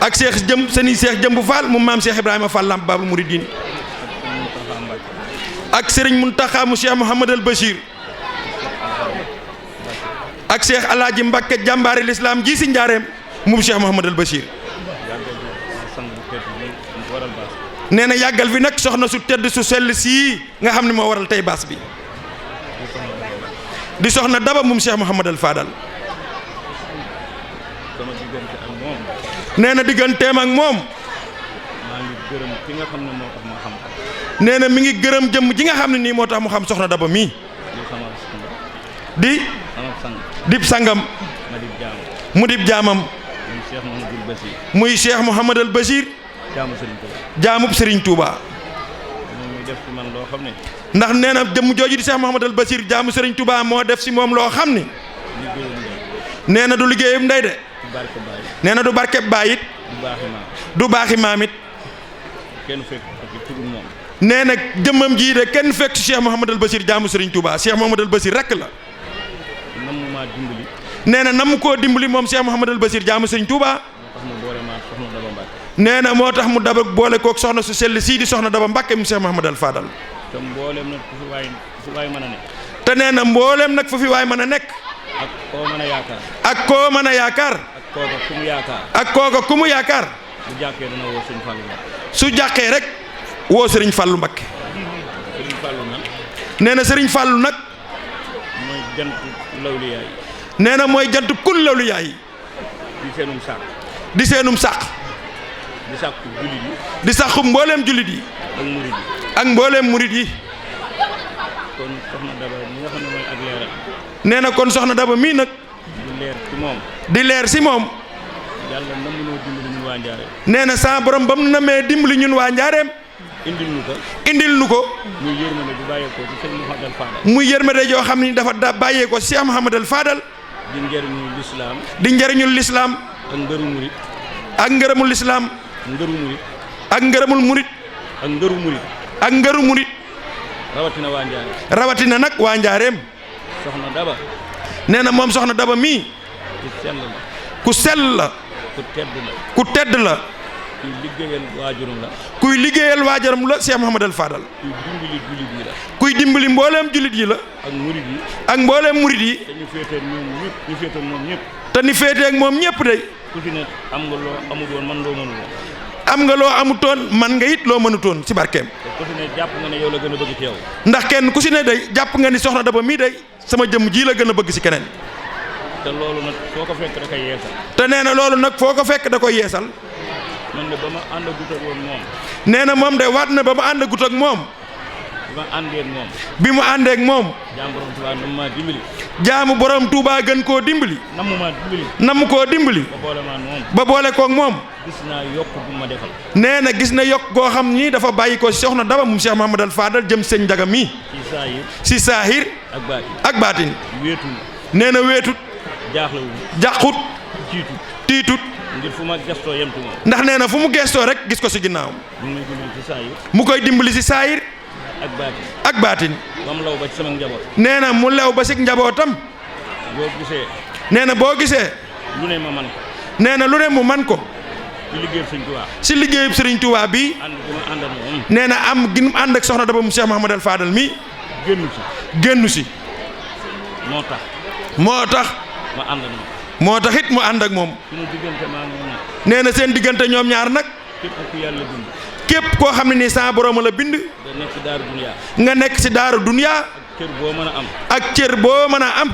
S4: ak Cheikh Jëm seni Cheikh Jëmbu Fall moom maam Cheikh Ibrahima Fall Lamp Babul Mouridine ak Serigne Mountakha mu Cheikh Mouhamadul Bachir ak Cheikh Alaaji Mbakke jàmbaari lislaam ji si njaareem moom Cheikh Mouhamadul Bachir nee na yàggal fi nag soxna su tedd su sell sii nga xam ne moo waral tey baas bi di soxna Daba moom Cheikh Mouhamadul Fadal nee na digganteem ak moom
S5: gërëm ki nga xam ne moo tax ma xam ko.
S4: nee na mi ngi gërëm jëmm ji nga xam ne nii moo tax mu xam soxna Daba mii. di dib sangam. mu dib jaamam. muy Cheikh Mouhamadul Bachir. jaamub Serigne Touba.
S5: def ci man loo xam ne.
S4: ndax nee na jëmm jooju di Cheikh Mouhamadul Bachir jaamu Serigne Touba moo def si moom loo xam ni. nee na du liggéeyam ndey de. nee na du barkeb baay it. du baaxi maam it. nee na jëmmam jii de kenn fekk ci Cheikh Mouhamadul Bachir jaamu Serigne Touba Cheikh Mouhamadul Bachir rek la. nee na nam koo dimbali moom Cheikh Mouhamadul Bachir jaamu Serigne Touba. nee na moo tax mu daba boole kook soxna su sell sii di soxna Daba Mbàkke mu Cheikh Mouhamadul Fadal.
S5: te mbooleem nag fu fi waay mën a nekk.
S4: te nee na mbooleem nag fu fi waay mën a nekk.
S5: ak koo mën a yaakaar.
S4: ak koo mën a yaakaar.
S5: ak kooka ku mu yaakaar.
S4: ak kooka ku mu yaakaar.
S5: su jàkkee dana woo Sëriñ Fallu Mbakke.
S4: su jàkkee rek woo Sëriñ Fallu Mbakke.
S5: Sëriñ Fallu nag.
S4: nee na Sëriñ Fallu nag.
S5: mooy jant lawliyaa yi.
S4: nee na mooy jant kul lawliyaa yi.
S5: di seenum sàq.
S4: di seenum sàq.
S5: di sàqu jullit yi.
S4: di sàqu mbooleem jullit yi.
S5: ak murit yi.
S4: ak mbooleem murit yi.
S5: kon soxna Daba mi nga xam ne mooy ak leeral.
S4: nee na kon soxna Daba mii nag.
S5: di leer ci moom.
S4: di leer si moom.
S5: yàlla na mënoo dimbali ñun waa Njaareem.
S4: nee na sa borom ba mu namee dimbali ñun waa Njaareem.
S5: indil nu ko.
S4: indil nu ko.
S5: muy yërmande bu bàyyeekoo ci Cheikh Mouhamadul Fadal.
S4: muy yërmande joo xam ni dafa bàyyeekoo ci Cheikh Mouhamadul Fadal.
S5: di njëriñul lislaam.
S4: di njëriñul lislaam.
S5: ak ngëru murit.
S4: ak ngërëmul lislaam.
S5: ngëru murit.
S4: ak ngërëmul murit.
S5: ak ngëru murit.
S4: ak ngëru murit.
S5: rawatina waa Njaareem.
S4: rawatina nag waa Njaareem.
S5: soxna Daba.
S4: nee na moom soxna Daba mii.
S5: ku sell la.
S4: ku sell la.
S5: ku tedd la.
S4: ku tedd la.
S5: kuy liggéeyal waajuram la.
S4: kuy liggéeyal waajuram la Cheikh Mouhamadul Fadal.
S5: kuy dimbali jullit yi la.
S4: kuy dimbali mbooleem jullit yi la.
S5: ak murit yi.
S4: ak mbooleem murit yi.
S5: te ñu féetee ñoom ñëpp ñu féetee moom ñëpp.
S4: te ni féetee ak moom ñëpp de.
S5: ku ci ne am nga loo amul woon man loo mënul woon.
S4: am nga loo amutoon man nga it loo mënutoon ci barkeem.
S5: te ku ci ne jàpp nga ne yow la gën a bëgg ci yow.
S4: ndax kenn ku si ne day jàpp nga ni soxna Daba mii day sama jëmm ji la gën a bëgg si keneen.
S5: te loolu nag foo ko fekk da koy yeesal.
S4: te nee na loolu nag foo ko fekk da koy yeesal.
S5: man de ba ma ànd ak woon moom.
S4: nee na moom de waat na ba ma ànd ak moom.
S5: bi ma àndee ak moom.
S4: bi mu àndee ak moom.
S5: jaamu borom Touba nam maa dimbali.
S4: jaamu borom Touba gën koo dimbali.
S5: namu maa dimbali.
S4: namu koo dimbali.
S5: ba boole maa moom.
S4: ba boole koog moom.
S5: gis naa yokk bu ma defal.
S4: nee na gis na yokk goo xam ni dafa bàyyi ko soxna Daba mu Cheikh Mouhamadul Fadal jëm sëñ Njaga mii.
S5: ci saahir.
S4: si saahir.
S5: ak baatin.
S4: ak baatin.
S5: wéetul.
S4: nee na wéetut.
S5: jaaxlewul.
S4: jàqut.
S5: tiitut.
S4: tiitut.
S5: ngir fu ma gestoo yem ci moom.
S4: ndax nee na fu mu gestoo rek gis ko si ginnaaw.
S5: mu ngi may dimbali ci saahir.
S4: mu koy dimbali si saahir.
S5: ak baatin.
S4: ak baatin.
S5: ba mu law ba ci sama njaboot.
S4: nee na mu lew ba si njabootam.
S5: boo gisee.
S4: nee na boo gisee.
S5: lu ne ma man ko.
S4: nee na lu ne mu man ko.
S5: ci liggéeyub Sëriñ Tuubaa.
S4: si liggéeyub Sëriñ Tuubaa bii.
S5: ànd gi ma ànd ak moom.
S4: nee na am gi mu ànd ak soxna Daba mu Cheikh Mouhamadul Fadal mii.
S5: génnu si.
S4: génnu si.
S5: moo tax.
S4: moo tax.
S5: ma ànd ak moom.
S4: moo tax it mu ànd ak moom.
S5: suñu diggante maa moom nag.
S4: nee na seen diggante ñoom ñaar nag.
S5: képp ku yàlla bind.
S4: képp koo xam ne nii sa borom la bind.
S5: nga nekk ci daaru duniyaa.
S4: nga nekk si daaru duniyaa.
S5: ak cër boo mën a am.
S4: ak cër boo mën a am.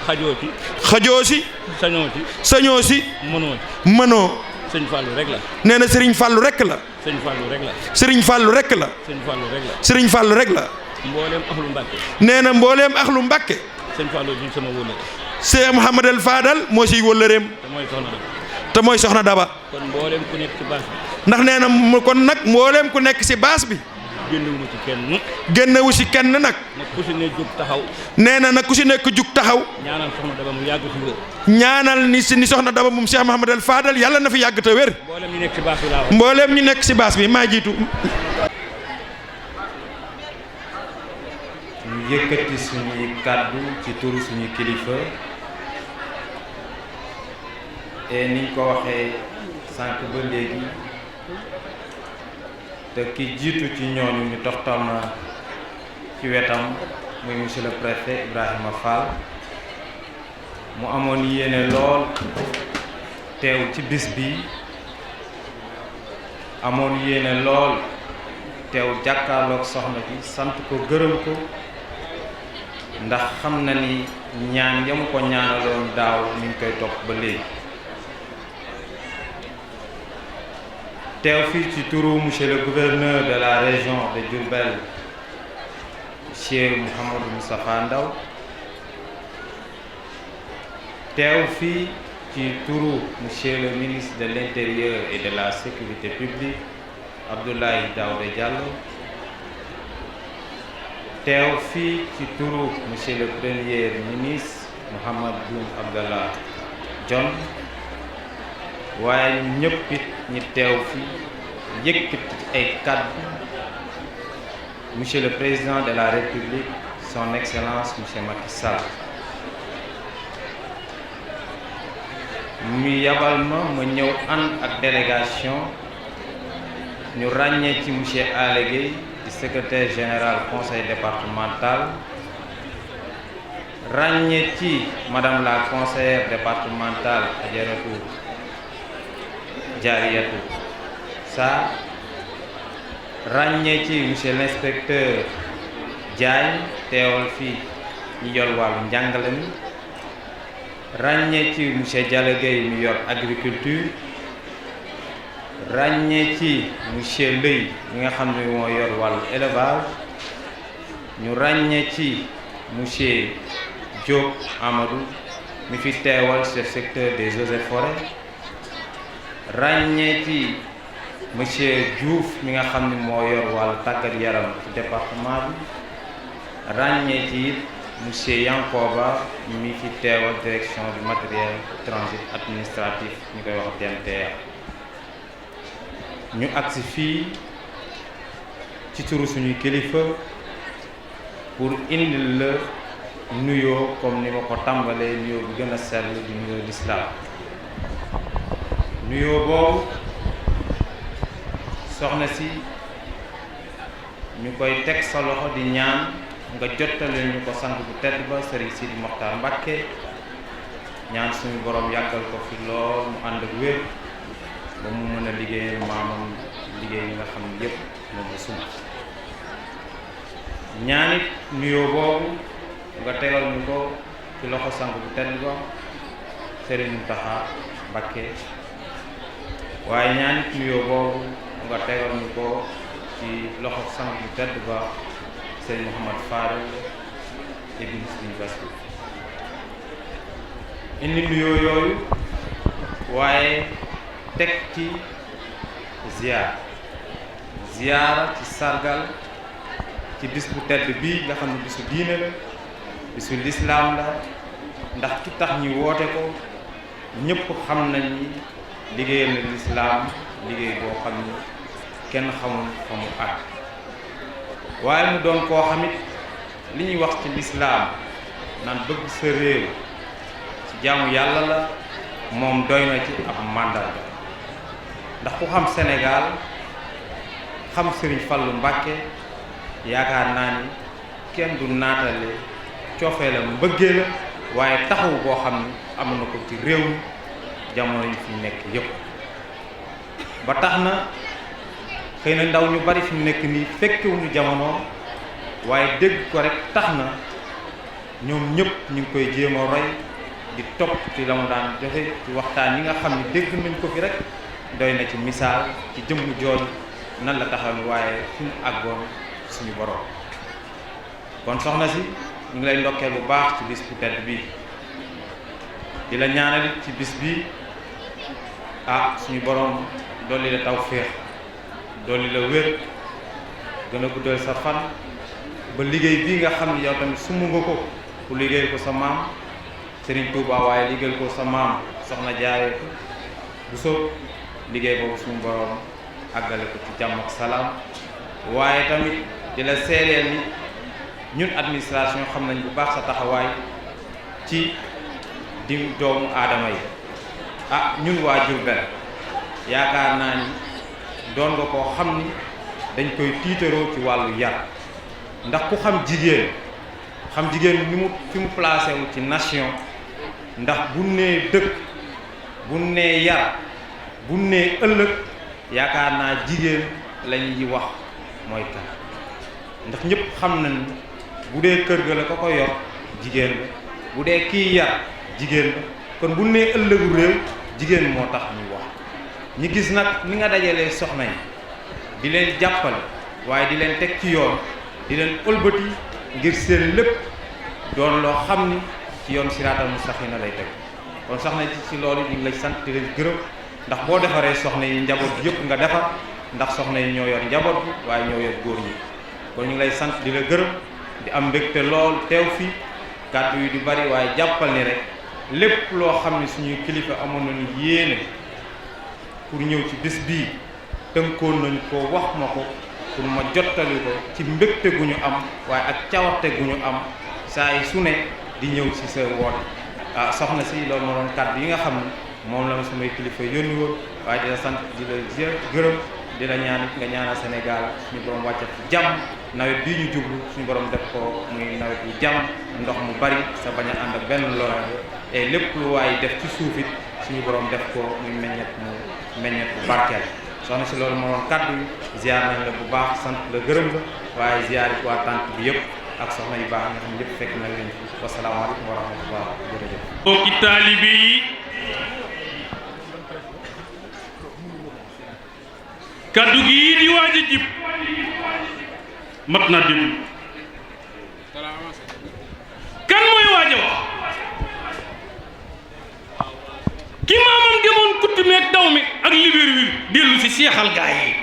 S5: xajoo ci.
S4: xajoo si.
S5: sañoo ci.
S4: sañoo si.
S5: mënoo ci.
S4: mënoo.
S5: sëñ Fallou rek la.
S4: nee na Serigne Fallou rek la.
S5: sëñ Fallou rek la.
S4: Serigne Fallou rek la.
S5: sëñ Fallou rek la.
S4: Serigne Fallou rek la.
S5: mbooleem axlu Mbàkke.
S4: nee na mbooleem axlu Mbàkke.
S5: sëñ Fallou ji sama wóllëre.
S4: Cheikh Mouhamadul Fadal moo siy wóllëreem.
S5: te mooy soxna Daba.
S4: te mooy soxna Daba.
S5: kon mbooleem ku nekk ci baas bi.
S4: ndax nee na kon nag mbooleem ku nekk si baas bi.
S5: génnewu ci kenn.
S4: génnewu si kenn nag.
S5: nag ku si ne jóg taxaw.
S4: nee na nag ku si nekk jug taxaw.
S5: ñaanal soxna Daba mu yàgg fi wér.
S4: ñaanal ni soxna Daba moom Cheikh Mouhamadul Fadal yàlla na fi yàgg te wér.
S5: mbooleem ñu nekk ci baas bi laa wax.
S4: mbooleem ñu nekk si baas bi maa jiitu.
S6: ñu yëkkati suñuy kàddu ci turu suñu kilifa et niñ ko waxee sànq ba léegi te ki jiitu ci ñooñu ñu toxtal na ci wetam muy monsieur le préfet Ibrahima Fall mu amoon yéene lool teew ci bis bi amoon yéene lool teew jàkkaarloog soxna bi sant ko gërëm ko ndax xam na ni ñaan yamu ko ñaanaloon daaw mi ngi koy topp ba léegi teew fii ci turu monsieur le gouverneur de la région de Diourbel monsieur Mouhamadou Moustapha Ndaw teew fii ci turu monsieur le ministre de l'Intérieur et de la Sécurité publique Abdoulaye Daouda Diallo teew fii ci turu monsieur le premier ministre Mohamed Boun Abdallah Dionne waaye ñëpp it ñi teew fii yëkkati ay kàddu monsieur le président de la République son excellence monsieur Macky Sall mu yabal ma ñëw ànd ak délégation ñu ràññee ci monsieur Alé Gueye di secrétaire général conseil départemental ràññee ci madame la conseillère départementale Adjaratou Diariatou Sarr ràññee ci monsieur l'inspecteur Diagne teewal fii ñu yor wàllu njàngale mi ràññee ci monsieur Diallo Gueye mi yor agriculture ràññee ci monsieur Lëy mi nga xam ne moo yor wàllu élevage ñu ràññee ci monsieur Diop Amadou mi fi teewal chef secteur des eaux et forêts ràññee ci monsieur Diouf mi nga xam ne moo yor wàllu tàggat yaram ci département bi ràññee ci monsieur Yankoba mi fi teewal direction du matériel transit administratif ñu koy wax DMTA ñu agsi fii ci turu suñuy kilifa pour indil la nuyoo comme ni ma ko tàmbalee nuyoo bu gën a sell di nuyoo lislaam nuyoo boobu soxna si ñu koy teg sa loxo di ñaan nga jottale ñu ko sang bu tedd ba Serigne Sidi Mokhtar Mbacké ñaan suñu borom yàggal ko fi lool mu ànd ak wér ba mu mën a liggéeyal maamam liggéey yi nga xam ne yépp moom la suma ñaanit nuyoo boobu nga tegal ñu ko ci loxo sang bu tedd ba Serigne Mountakha Mbacké waaye ñaanit nuyoo boobu nga tegal ñu ko ci loxo sang bu tedd ba Serigne Mouhamad Fadel ibn Serigne Bassirou indi nuyoo yooyu waaye teg ci ziyaara ci sargal ci bis bu tedd bii nga xam ne bisu diine la bisu lislaam la ndax ki tax ñi woote ko ñëpp xam nañ ni liggéeyal na lislaam liggéey boo xam ni kenn xamul fa mu àgg waaye mu doon koo xamit li ñuy wax ci lislaam naan bëgg sa réew ci jaamu yàlla la moom doy na ci ab màndarga ndax ku xam Sénégal xam Serigne Fallou Mbacké yaakaar naa ni kenn du naatale coofee la mbëggee la waaye taxaw boo xam ne am na ko ci réew mi jamono yi fi nekk yépp ba tax na xëy na ndaw ñu bari fi mu nekk nii fekkewuñu jamono waaye dégg ko rek tax na ñoom ñëpp ñu ngi koy jéem a roy di topp ci la mu daan joxe ci waxtaan yi nga xam ne dégg nañ ko fi rek doy na ci misaal ci jëmm jooju nan la taxaw waaye fi mu àggoon suñu borom kon soxna si ñu ngi lay ndokkeel bu baax ci bis bu tedd bii di la ñaanal ci bis bii suñu borom dolli la tawféex dolli la wér gën a guddal sa fan ba liggéey bii nga xam ne yow tamit sumb nga ko pour liggéey ko sa maam Serigne Touba waaye liggéeyal ko sa maam soxna Jaare Buso liggéey boobu suñu borom àggale ko ci jàmm ak salaam waaye tamit di la seedeel ni ñun administration xam nañ bu baax sa taxawaay ci di doomu aadama yi ñun waa Diourbel yaakaar naa ni doon nga koo xam ni dañ koy tiitaroo ci wàllu yar ndax ku xam jigéen ni mu fi mu placé wu ci nation ndax bu nee dëkk bu nee yar bu nee ëllëg yaakaar naa jigéen lañuy wax mooy kan ndax ñëpp xam nañ bu dee kër ga la ko ko yor jigéen la bu dee kii yar jigéen la kon bu nee ëllëgu réew jigéen moo tax ñuy wax ñi gis nag ni nga dajalee soxna yi di leen jàppale waaye di leen teg ci yoon di leen ëlbati ngir seen lépp doon loo xam ni ci yoon siraatal mustaqim lay teg kon soxna ci loolu ñu ngi lay sant di leen gërëm ndax boo defaree soxna yi njaboot bi yëpp nga defar ndax soxna yi ñoo yor njaboot bi waaye ñoo yor góor ñi kon ñu ngi lay sant di la gërëm di am mbégte lool teew fi kàddu yi du bari waaye jàppal ni rek lépp loo xam ne suñuy kilifa amoon nañu yéene pour ñëw ci bis bii tënkoon nañu ko wax ma ko pour ma jottali ko ci mbégte gu ñu am waaye ak cawarte gu ñu am saa yi su ne di ñëw ci sa woote soxna si loolu moo doon kàddu yi nga xam ne moom la ma samay kilifa yónni woon waaye di la sant di la gërëm di la ñaan nga ñaanal Sénégal suñu borom wàccat fi jàmm nawet bii ñu jublu suñu borom def ko muy nawet bu jàmm ndox mu bari sa bañ a ànd ak benn loraange et lépp lu waaye def ci suuf it suñu borom def ko muy meññet bu barkeel soxna si loolu moo doon kàddu yi ziar nañ la bu baax sant la gërëm la waaye ziar it waa tànt bi yëpp ak soxna yu baax nga xam ne yëpp fekk na leen fi wasalaamaaleykum wa rahmatullah jërëjëf
S2: mbokki taalibe yi kaddu gi di waaj a jib mat na déglu kan mooy waaj a wax ki maamam demoon kutt mi ak daw mi ak libér wi dellu si seexal gaa yi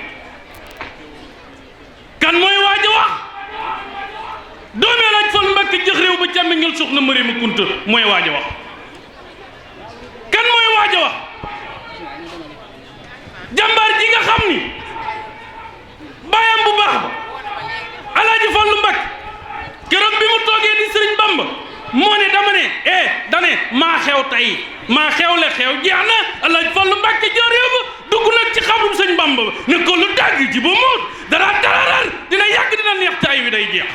S2: kan mooy waaj a wax doomee laaj fal Mbàkke jëx réew ba càmmiñal soxna Mariama Kunta mooy waaj a wax kan mooy waaj a wax jàmbaar ji nga xam ni baayam bu baax ba Alaaji Fallu Mbàkke keroog bi mu toogee di Sëriñ Bamba moo ne dama ne dane maa xew tey maa xewle xew jeex na Alaaji Fallu Mbàkke jël réew ba dugg nag ci xabrum Sëñ Bamba ba ne ko lu dàgg ji ba muut dara dararar dina yàgg dina neex te ay wi day jeex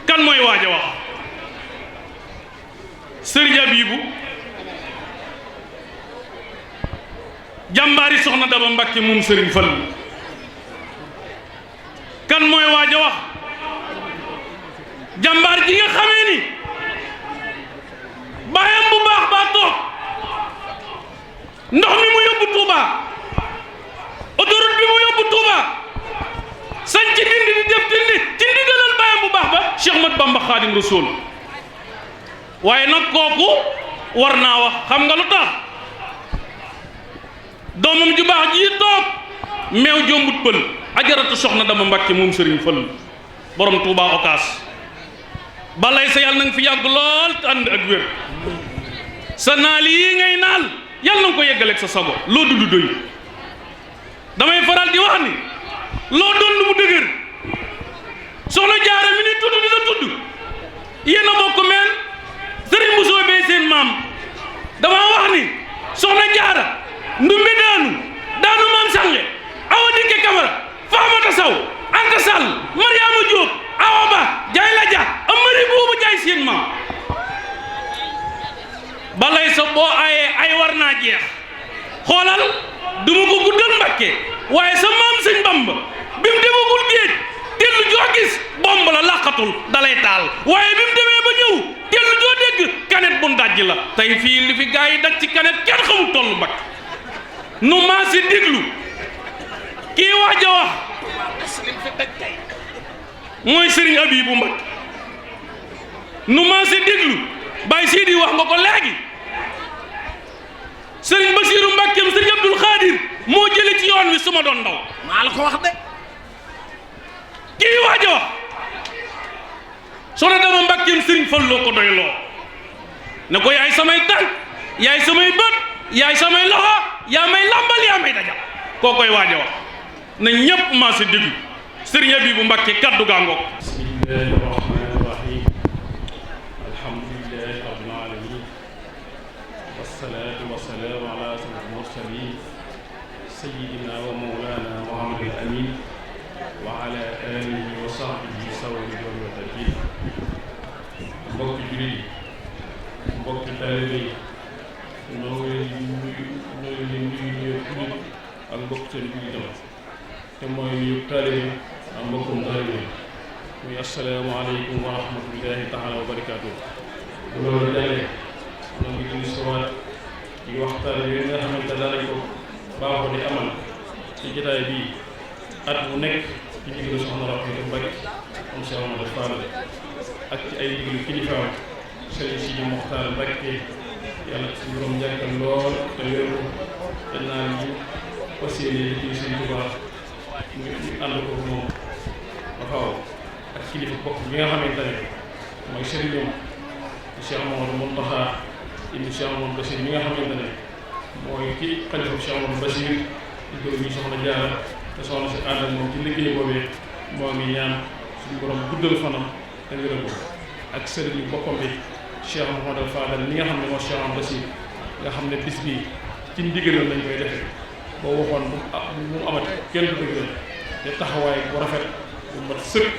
S2: kan mooy waaj a wax Sëriñ Abibu jàmbaari soxna Daba Mbàkke moom Sëriñ Fallu kan mooy waaj a wax jàmbaar ji nga xamee ni baayam bu baax baa toog ndox mi mu yóbbu Touba autoroute bi mu yóbbu Touba sañ ci dindi di def dindi ci ndigalal baayam bu baax ba Cheikh Ahmad Bamba Xaadim Rasuul waaye nag kooku war naa wax xam nga lu tax doomam ju baax ji toog meew jombut pël ajaratu soxna Daba Mbàkke moom Sëriñ Fallu borom Touba Ocass balay sa yàlla na nga fi yàgg lool te ànd ak wér sa naal yi ngay naal yàlla na nga ko yeggaleeg sa sago loo dund doy damay faral di wax ni loo doon lu mu dëgër soxna Jaara mi ni tudd di la tudd yéen a bokk meen Sëriñ Bousso bey seen maam dama wax ni soxna Jaara ndumbe daanu maam sange Awa Dikke Kamara Faamata Saw Anta Sall Mariama Diop Awa Ba Jaay la ja Amari Buubu Jaay seen maam balay sa boo ayee ay war naa jeex xoolal duma ko guddal Mbàkke waaye sa maam Sëñ Bamba bi mu demagul géej tellu joo gis bomb la laqatul dalay taal waaye bi mu demee ba ñëw tellu joo dégg kanet bu dajj la tey fii li fi gaa yi daj ci kanet kenn xamul tollu Mbàkke nu maa si déglu kii waaj a wax mooy Sëriñ Abibu Mbàkke nu maa si déglu Baye Sidi wax nga ko léegi Sëriñ Basiiru Mbàkkeem Sëriñ Abdul Xaadir moo jële ci yoon wi su ma doon ndaw maa la ko wax de kii waaj a wax soxna Daba Mbàkkeem Sëriñ Fallu ko doy loo ne ko yaay samay tànk yaay samay bët yaay samay loxo yaa may lambal yaa may dajal koo koy waaj a wax na ñépp maa si déglu Sëriñ Abibu Mbàkke kaddu gaa ngoog
S5: bismillahi rahmani rahim alhamdulillahi rabbil alamin wassalatu wassalamu ala ashrafil mursalin sayyidina wa mawlana muhammadil amin wa ala alihi wa sahbihi sawri wa takin mbokki jullit yi mbokki taalibe yi ñoo ngi leen di nuyu jullit ak mbokk seen jullitam te mooy nuyu taalibe ak mbokkum taalibe muy asalaamaaleykum wa rahmatullahi taala wa barakaatu. loolu dalee ñoo ngi indi sawaat ci waxtaan yooyu nga xamante daanañ ko baaxoo di amal ci jotaay bii at mu nekk ci ndigalu soxna Rokhaya Mbacké am Cheikh Amadou Fall ak ci ay ndigalu kilifaam Serigne Sidi Mokhtar Mbacké yàlla ci borom njàkkal lool te wéru te naan ñu fas yéene ci Serigne Touba ñu ànd ko moom ba faaw ak kilifa bopp bi nga xamante ne mooy Serigne Cheikh Mamadou Mountakha ibn Cheikh Mamadou Bassir mi nga xamante ne mooy ki xalifa Cheikh Mamadou Bassir di ko ñu soxna Jaara te soxna si ànd ak moom ci liggéey boobee moo ngi ñaan suñu borom guddal fanam te wéral ko ak sëriñ yu boppam bi Cheikh Mouhamadou Fadal mi nga xam ne moo Cheikh Mamadou Bassir nga xam ne bis bii ci ndigalam lañ koy defee boo waxoon bu mu amati kenn du dëgg te taxawaay bu rafet bu mat sëkk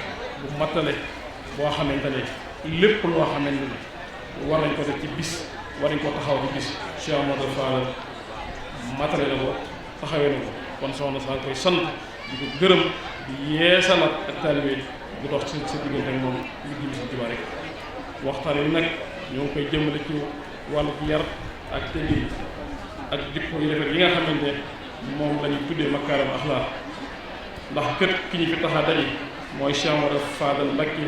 S5: bu mattale boo xamante ne lépp loo xamante ne war nañ ko def ci bis war nañ ko taxaw ci bis Cheikh Mouhamadou Fadal matale na ko taxawee na ko kon soxna saa koy sant di ko gërëm di yeesalaat ak taalibe bu dox sa diggante ak moom liggéey bi si Tuubaa rek waxtaan yi nag ñoo ngi koy jëmale ci wàllu yar ak teggin ak jikko yu rafet yi nga xamante moom la ñu tuddee makaarim axlaaq ndax kët ki ñu fi tax a daje mooy Cheikh Amadou Fadal Mbacké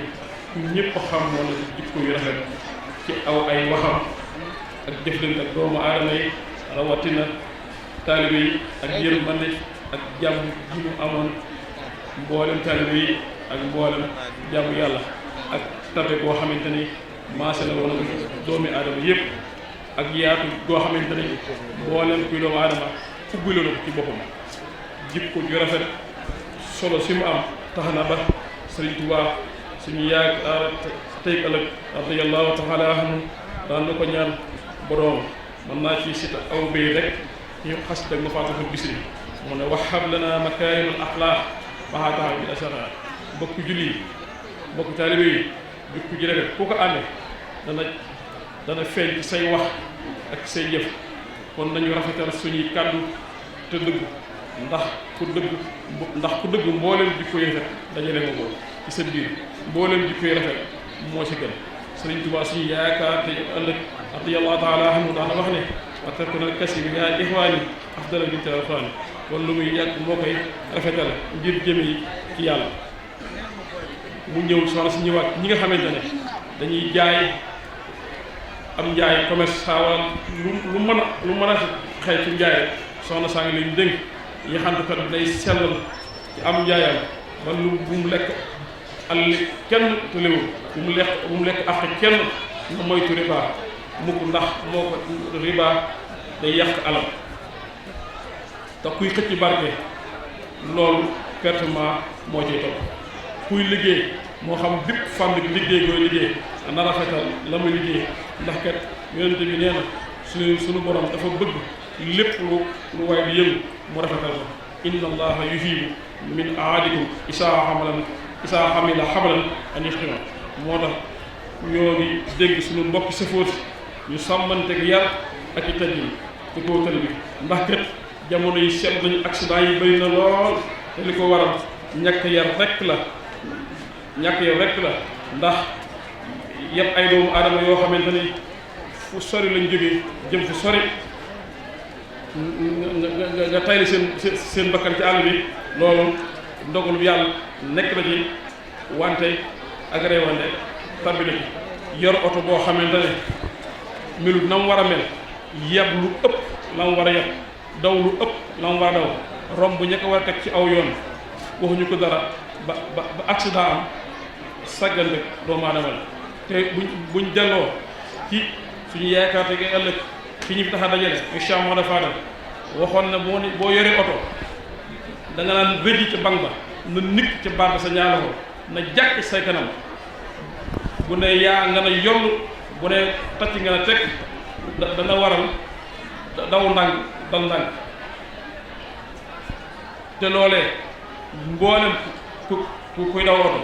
S5: ñëpp xam moom la jikko yu rafet ci aw ay waxam ak jëflante ak doomu aadama yi rawatina taalibe yi ak yërmande ak jàmm ji mu amoon mboolem taalibe yi ak mboolem jàmm yàlla ak tabe goo xamante ni maase la woon ak doomi aadama yëpp ak yaatu goo xamante ni mboolem kuy doomu aadama ubbi la ko ci boppam jikko ju rafet solo si mu am tax na ba Sëriñ Tuubaa suñu yaakaar tey ëllëg radiyallahu taala anhu daan na ko ñaan boroom mën naa ci sita aw bay rek ñu xas dag ma faataxul bisri mu ne wahab lana makaarimul axlaaq waxaataxa bi asara bokk julli bokk taalibe yi jikko ji rafet ku ko ànde dana feeñ ci say wax ak say jëf kon nañu rafetal suñuy kàddu te dëgg ndax ku dëgg mboolem jikko yi rafet dajale nga ko ci sa biir mboolem jikko yi rafet moo ci gën Sëriñ Tuubaa suñu yaakaar te ëllëg radiyallahu taala anhu daana wax ne wa tarkuna al-kasib yaa ixwaani afdala min al-alxaani kon lu muy yàgg moo koy rafetal ngir jëme yi ci yàlla mu ñëw soxna si ñëwaat ñi nga xamante ne dañuy jaay am njaay commerce xaawal lu mën a xëy ci njaay soxna saa ngi leen dénk yaxantukat bi day sellal ci am njaayam ba lu bu mu lekk alli kenn te léwul bu mu lekk àq kenn nga moytu riba mukk ndax moo ko riba day yàq alal te kuy xëcc barke loolu pertement moo ciy topp kuy liggéey moo xam bépp fànn liggéey gooy liggéey na rafetal la muy liggéey ndax kat yonente bi nee na suñu borom dafa bëgg lépp lu waay di yëngu mu rafetal ko inna allaha yuhibbu min ahadikum isaa xamila xamalan an yutqina moo tax ñoo ngi dégg suñu mbokki sëfoor ñu sàmmanteeg yar ak i teggin ci kaw tali bi ndax kat jamono yi seet nañu accident yi bëri na lool te li ko waral ñàkk yar rekk la ndax yëpp ay doomu aadama yoo xamante ni fu sori lañ jógee jëm fu sori nga tayli seen bakkan ci àll bi loolu ndogalu yàlla nekk na ci wante ak réewande tabbi na ci yor oto boo xamante ne melut na mu war a mel yeb lu ëpp la mu war a yeb daw lu ëpp la mu war a daw romb ña ko war a teg ci aw yoon waxuñu ko dara ba accident am saggan rek doomu aadama la te buñ delloo ci suñu yaakaar te ëllëg fi ñu fi tax a dajale muy Cheikh Mouhamadou Fadal waxoon na boo yoree oto da nga naan rëji ca banque ba na nikk ca baat ba sa ñaar loxo na jàkk say kanam bu ne yaa nga na yoll bu ne tacc nga na teg dana waral daw ndànk dal ndànk te loolee mboolem kuy daw oto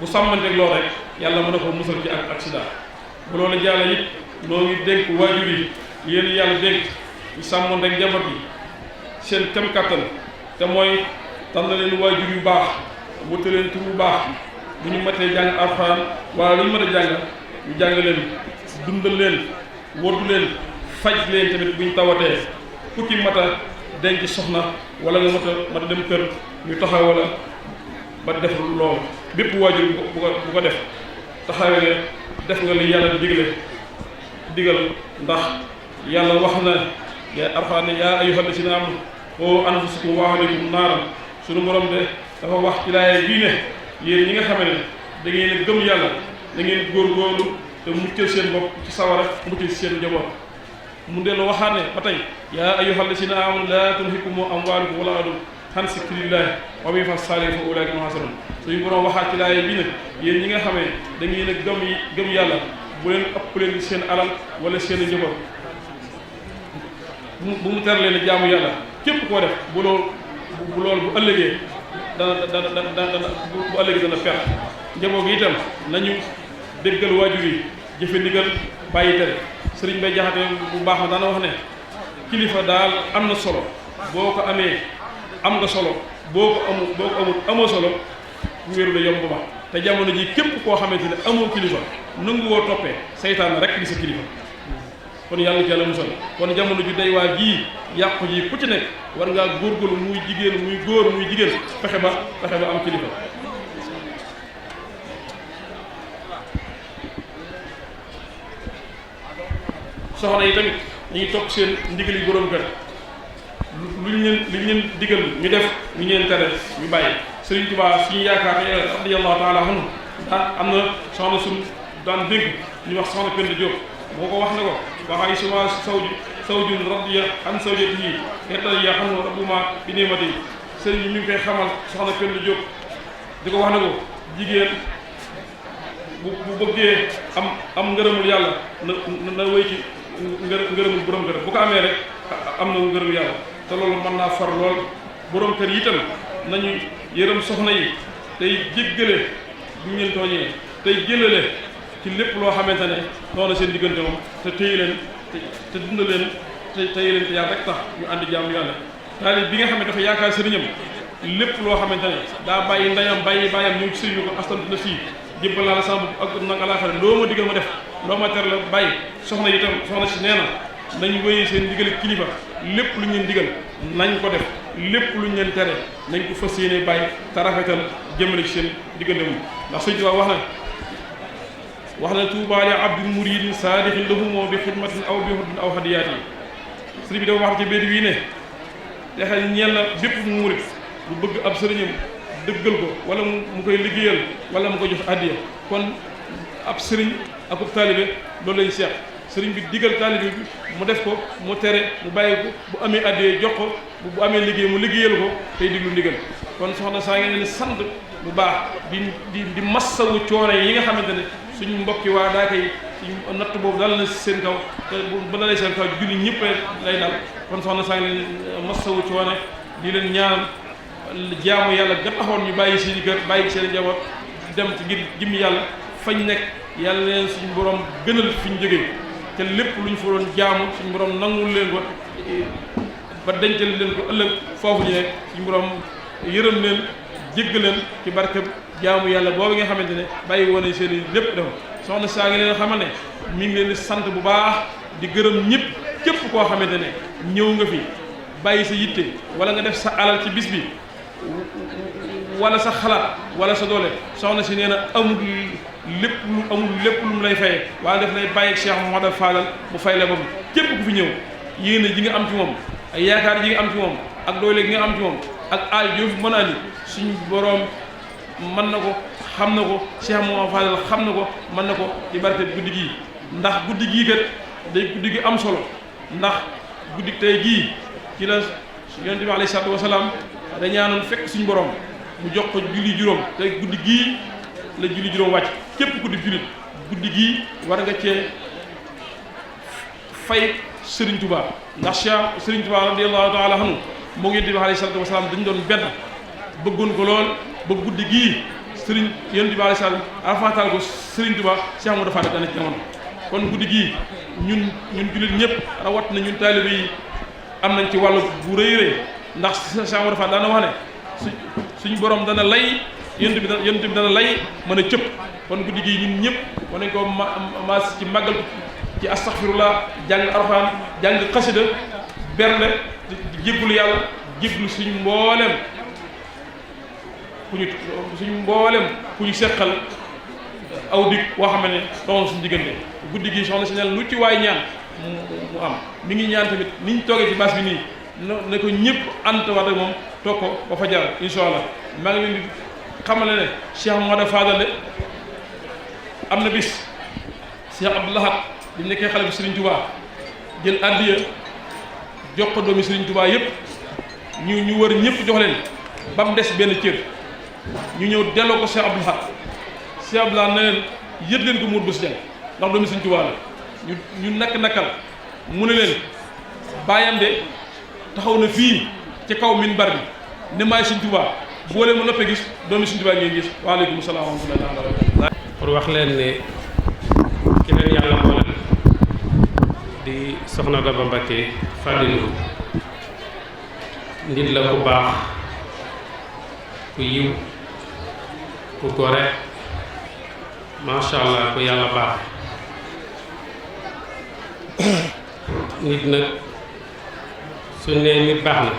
S5: bu sàmmanteeg loolu rek yàlla mën na ko musal ci ak accident bu loolu jàll it noo ngi dénk waajur yi yéen yàlla dénk ñu sàmmanteeg njaboot yi seen kem kattan te mooy tànn leen waajur yu baax wuute leen tur bu baax bu ñu matee jàng alxuraan wala lu ñu mën a jàng ñu jàng leen dundal leen woddu leen faj leen tamit buñ tawatee ku ci mat a denc soxna wala nga mat a dem kër ñu taxaw wala ba def loolu bépp waajur bu ko def taxawee ne def nga li yàlla digal ndax yàlla wax na yaa Alxuraan ne yaa ayyuhal lazina aamanu quu anfusakum wa ahliikum naaran sunu borom de dafa wax ci laay bii ne yéen ñi nga xam ne da ngeen gëm yàlla da ngeen góorgóorlu te muccal seen bopp ci sawara muccal seen njaboot mu dellu waxaat ne ba tey yaa ayyuhal lazina aamanu laa tulhikum amwaalukum wala awlaadukum an zikrillahi wa man yaf'al saalihan fa ulaa'ika humul xaasiruun suñu borom waxaat ci laay bii ne yéen ñi nga xamee da ngeen a gëm yàlla bu leen ëpp leen seen alal wala seen njaboot bu mu ter leen jaamu yàlla képp koo def bu loolu bu ëllëgee dana bu ëllëgee dana perte njaboot gi itam nañu déggal waajur yi jëfe ndigal bàyyi tere sëriñ Bay Jaxate bu baax na daana wax ne kilifa daal am na solo boo ko amee am nga solo boo ko amul amoo solo bu wéru la yomb ba te jamono ji képp koo xamante ne amoo kilifa nangu woo toppee seytaan rek di sa kilifa kon yàlla jàlla musal kon jamono ji day waa jii yàqu ji ku ci nekk war ngaa góorgóorlu muy jigéen muy góor muy jigéen fexe ba am kilifa soxna yi tamit ñu ngi topp seen ndigal yi borom kër luñ leen digal ñu def ñu leen tere ñu bàyyi Sëriñ Tuubaa suñu yaakaar ne radiyallahu taala anhu am na soxna suñ daan dégg ñu wax soxna Penda Diop moo ko wax ne ko waxay suma sawjun radiya an zawjatihi yartadiya anhu rabbuma bi ni'matihi sëriñ bi mi ngi koy xamal soxna Penda Diop di ko wax ne ko jigéen bu bëggee am ngërëmul yàlla na wéy ci ngërëmul borom kër bu ko amee rek am na ngërëmul yàlla te loolu mën naa far lool borom kër yi itam nañu yërëm soxna yi tey jéggale bu ñu leen tooñee tey jëlale ci lépp loo xamante ne noonu seen diggante moom te téye leen te dund leen te téye leen te yàlla rek tax ñu àndi jaamu yàlla taalib bi nga xam ne dafa yaakaar sëriñam lépp loo xamante ne daa bàyyi ndeyam bàyyi bàyyam ñëw ci sëriñ ko astant na fii jébbal naa la sama bopp ak nanga laa xam ne loo ma digal ma def loo ma ter la bàyyi soxna yi itam soxna si nee na nañ wéyee seen digal kilifa lépp lu ñu leen digal nañ ko def lépp lu ñu leen tere nañ ko fas yéene bàyyi te rafetal jëmale ci seen diggante moom ndax sëñ Tuubaa wax na tuubaa li abdin muridin saadixin lahumoo bi xidmatin aw bi huddin aw hadiyaat yi sëriñ bi dafa wax ci béykat yi ne texal ñeel na bépp murid bu bëgg ab sëriñam dëggal ko wala mu koy liggéeyal wala mu ko jox addiya kon ab sëriñ ak ab taalibe loolu lañ seex sëriñ bi digal taalibe bi mu def ko mu tere mu bàyyi ko bu amee addiya jox ko bu amee liggéey mu liggéeyal ko tey diglu ndigal kon soxna saa ngeen leen sant bu baax di massawu coono yi nga xamante ne suñu mbokki waa daa koy suñu natt boobu dal na seen kaw te bu dalee seen kaw julli ñëpp lay dal kon soxna saa ngeen leen massawu coono di leen ñaan jaamu yàlla ga taxoon ñu bàyyi seen kër bàyyi seen njaboot dem ci ngir jëmmi yàlla fañ nekk yàlla leen suñu borom gënal fi ñu jógee te lépp lu ñu fa doon jaamu suñu borom nangul leen ko ba dencal leen ko ëllëg foofu ñu nekk suñu borom yërëm leen jégg leen ci barkeb jaamu yàlla boobu nga xamante ne bàyyi woon nañ seen i lépp def soxna saa ngi leen xamal ne mi ngi leen di sant bu baax di gërëm ñëpp képp koo xamante ne ñëw nga fi bàyyi sa yitte wala nga def sa alal ci bis bi wala sa xalaat wala sa doole soxna si nee na amul lépp lu mu lay fayee waaye def lay bàyyi ak Cheikh Mouhamadou Fadal bu fay la boobu képp ku fi ñëw yéene ji nga am ci moom ak yaakaar ji nga am ci moom ak doole gi nga am ci moom ak aay joo fi mën a andi suñu boroom mën na ko xam na ko Cheikh Mouhamadou Fadal xam na ko mën na ko di barke guddi gii ndax guddi gii kat day guddi gi am solo ndax guddi tey gii ci la yonent bi alayhi salaatu wasalaam da ñaanoon fekk suñu borom mu jox ko julli juróom te guddi gii la julli juróom wàcc képp ku di jullit guddi gii war nga cee fay Serigne Touba ndax Cheikh Serigne Touba radiyallahu taala anhu moo ngi yonent bi alayhi salaatu wasalaam dañu doon benn bëggoon ko lool ba guddi gii Serigne yonent bi alayhi salaatu afatal ko Serigne Touba Cheikh Modou Fadal dana ci jamono kon guddi gii ñun jullit ñëpp rawat na ñun taalibe yi am nañ ci wàllu bu rëy rëy ndax Cheikh Modou Fadal daana wax ne suñu borom dana lay yonent bi dana lay mën a cëpp kon guddi gi ñun ñëpp war nañ ko maas ci màggal ko ci astaghfirullah jàng alxuraan jàng xasida bernde jébbulu yàlla jébbulu suñu mboolem ku ñu seqal aw dig boo xam ne doxoon suñu diggante guddi gi soxna si neen lu ci waay ñaan mu am mi ngi ñaan tamit ni ñu toogee ci bâche bi nii ne ko ñëpp ànd wax ak moom toog ko ba fa jar incha allah maa ngi leen di xamal ne Cheikh Mouhamadou Fadal am na bis Cheikh Abdou Lahad bi nekkee xale bi Serigne Touba jël addiya jox ko doomi Serigne Touba yëpp ñu wër ñëpp jox leen ba mu des benn cër ñu ñëw delloo ko Cheikh Abdou Lahad Cheikh Abdou Lahad ne leen yët leen ko muur bés jàng ndax doomi Serigne Touba la ñu nakal mu ne leen bàyyam de taxaw na fii ci kaw minbar bi ne maay Serigne Touba boo leen ma noppee gis doomi Serigne Touba ngeen gis waaleykum salaam wa rahmatullahi
S7: pour wax leen ne ki leen yàlla boole di soxna Daba Mbacké Fadilou nit la ku baax ku yiw ku gore macha allah ku yàlla baax nit nag suñ nee nit baax na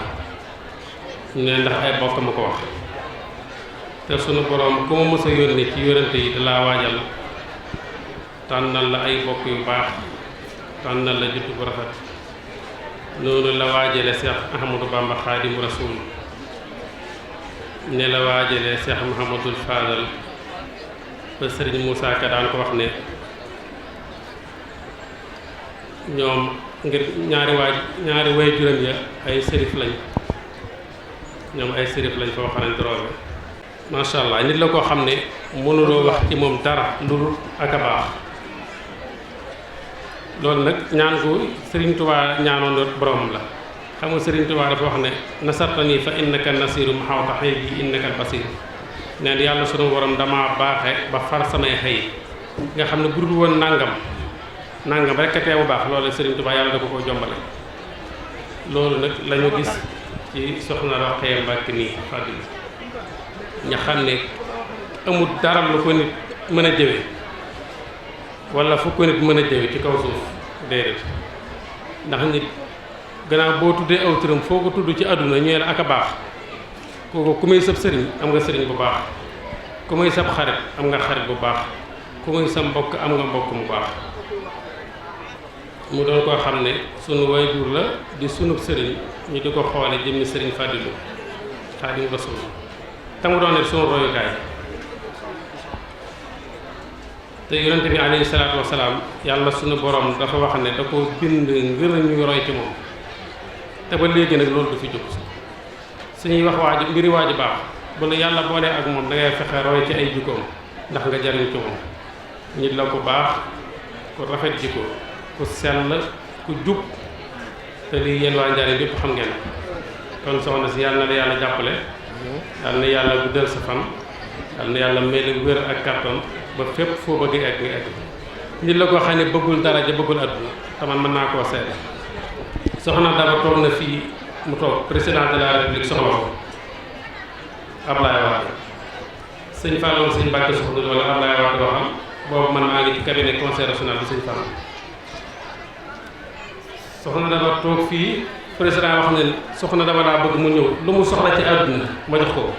S7: ñu ne ndax ay bokk ma ko wax te sunu borom ku ma mës a yónni ci yonente yi dalaa waajal tànnal la ay bokk yu baax tànnal la juddu bu rafet noonu la waajale Cheikh Ahmadou Bamba Xaadimu Rasuul ne la waajale Cheikh Mouhamadul Fadal ba Sëriñ Moussa Ka daan ko wax ne ñoom ngir ñaari way juróom ya ay sërif lañ ñoom ay sërif lañ foo xanañ drobe macha allah nit la koo xam ne mënuloo wax ci moom dara lu ak a baax loolu nag ñaan gu Serigne Touba ñaanoon boromam la xam nga Serigne Touba dafa wax ne nasartani fa innaka nasiru ma xawta xëy bi innaka basir neen yàlla sunu borom dama baaxe ba far samay xëy nga xam ne bu dul woon nangam rek a teewu baax loolu Serigne Touba yàlla da ko koy jombale loolu nag la ñu gis ci soxna Rokhaya Mbacké nii Fadilou ña xam ne amul dara lu ko nit mën a jëwe wala fu ko nit mën a jëwe ci kaw suuf déedéet ndax nit gannaaw boo tuddee aw turam foo ko tudd ci àdduna ñëwee la ak a baax kooku ku muy sab sëriñ am nga sëriñ bu baax ku muy sab xarit am nga xarit bu baax ku muy sa mbokk am nga mbokk mu baax mu doon koo xam ne sunu waajur la di sunu sëriñ ñu di ko xoole jëmmi sëriñ Fadilou Xaadimu Rasuul te mu doon ne sunu royukaay te yonente bi alayhi salaatu wasalaam yàlla sunu borom dafa wax ne da ko bind ngir ñuy roy ci moom te ba léegi nag loolu du fi jóg suñuy wax waaju mbiri waaju baax bu la yàlla boolee ak moom da ngay fexe roy ci ay jikkoom ndax nga jariñ ci moom nit la ku baax ku rafet jikko ku sell ku jub te lii yéen waa Njaaréem yépp xam ngeen kon soxna si yàlla na la yàlla jàppale yàlla na yàlla guddal sa fan yàlla na yàlla may la wér ak kàttan ba fépp foo bëgg egg nga egg nit la koo xam ne bëggul daraja bëggul àdduna te man mën naa koo seede soxna Daba toog na fii mu toog président de la république soxla ko Ablaye Wade sëñ Fallou sëñ Mbacke soxla wala Ablaye Wade waxam boobu man maa ngi ci cabinet conseil national bi sëñ Fallou soxna Daba toog fii président wax ne soxna Daba laa bëgg mu ñëw lu mu soxla ci àdduna ma jox ko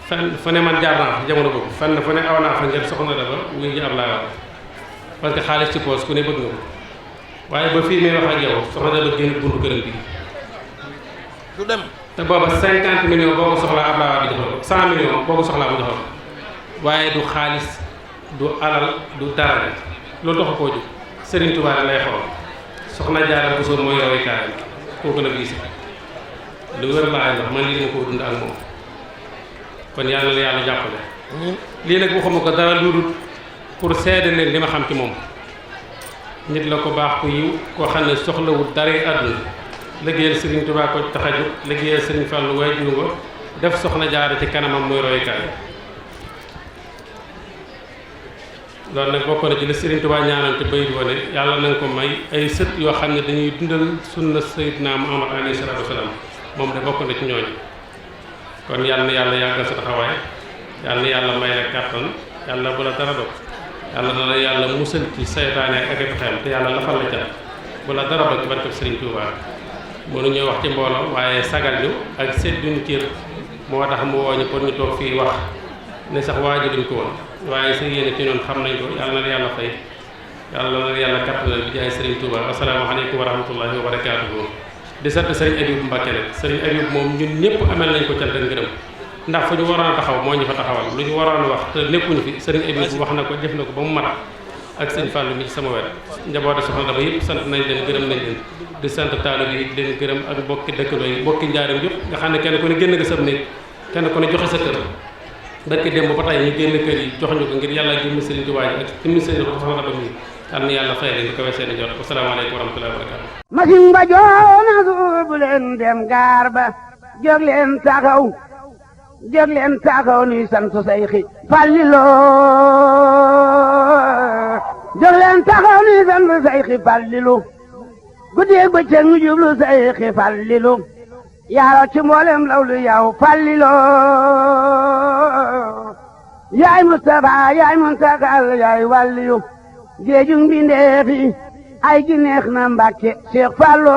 S7: fenn fa ne man jaar naa fa jamono boobu fenn fa ne aw naa fa ngeen soxna Daba wuy ji Ablaye Wade parce que xaalis ci poos ku ne bëgg nga ko waaye ba fii may wax ak yow soxna Daba génn buntu këram bi
S3: du dem
S7: te booba 50 millions boo ko soxlaa Ablaye Wade joxal ko 100 millions boo ko soxlaa mu joxal ko waaye du xaalis du alal du dara loolu tax koo jóg Serigne Touba lay xool soxna Jaara Bousso mooy roy kaayam kooku nag gis lu wér laa wax man lii dama koo dund ak moom kon yàlla na yàlla jàppale lii nag waxuma ko dara lu dul pour seede leen li ma xam ci moom nit la ko baax ku yiw koo xam ne soxlawul dara àdduna liggéeyal Serigne Touba ko tax a jóg liggéeyal Serigne Fallou waaye jur nga def soxna Jaara ci kanamam muy royukaay loolu nag bokk na ci la Serigne Touba ñaanal te bayit wane yàlla na nga ko may ay sët yoo xam ne dañuy dundal sunna Seydina Muhammad alayhi salaatu wasalaam moom de bokk na ci ñooñu kon yàlla na yàlla yàggal sa taxawaay yàlla na yàlla may la kàttan yàlla bu la dara dog yàlla na la yàlla musal ci saytaane ak ay pexeem te yàlla lafal la ca bu la dara ba ci barkeb Sëriñ Tuubaa mënuñoo wax ci mbooloo waaye sagal ñu ak sedduñu cër moo tax mu woo ñu pour ñu toog fii wax ne sax waajaluñ ko woon waaye sa yéene ci noonu xam nañ ko yàlla na la yàlla fay yàlla na la yàlla kattanal bi jaay Sëriñ Tuubaa assalaamu aleykum wa rahmatullahi wa barakaatuhu di sant Sëriñ Abibu Mbàkke nag Sëriñ Abibu moom ñun ñëpp amel nañ ko cant ak ngërëm ndax fu ñu waroon a taxaw moo ñu fa taxawal lu ñu waroon a wax te nekkuñu fi Sëriñ Abibu wax na ko jëf na ko ba mu mat ak sëñ Fallou mi ci sama wet njabootu soxna Daba yëpp sant nañ leen gërëm nañ leen di sant taalibe yi di leen gërëm ak bokki dëkkandoo yi bokki njaaram yëpp nga xam ne kenn ku ne génn nga sab néeg kenn ku ne joxe sa kër barki démb ba tey ñu génn kër yi jox ñu ko ngir yàlla jëmmi Sëriñ Tuubaa ak jëmmi Sëriñ soxna Daba mi am na yàlla fay leen di ko weesee ni jot asalaamaaleykum wa rahmatullahi wa barakatu
S1: masin ba joona suubu leen dem gaar ba jóg leen taxaw nuy sant Seyxi Fàllilu jóg leen taxaw nuy sant Seyxi Fàllilu guddeeg bëccëg ñu jublu Seyxi Fàllilu yaaro ci mboolem lawlu yow Fàllilu yaay Mustafa yaay Muntakal yaay wàlliyu géejug mbindeef yi ay gi neex na Mbàkke Cheikh Fallu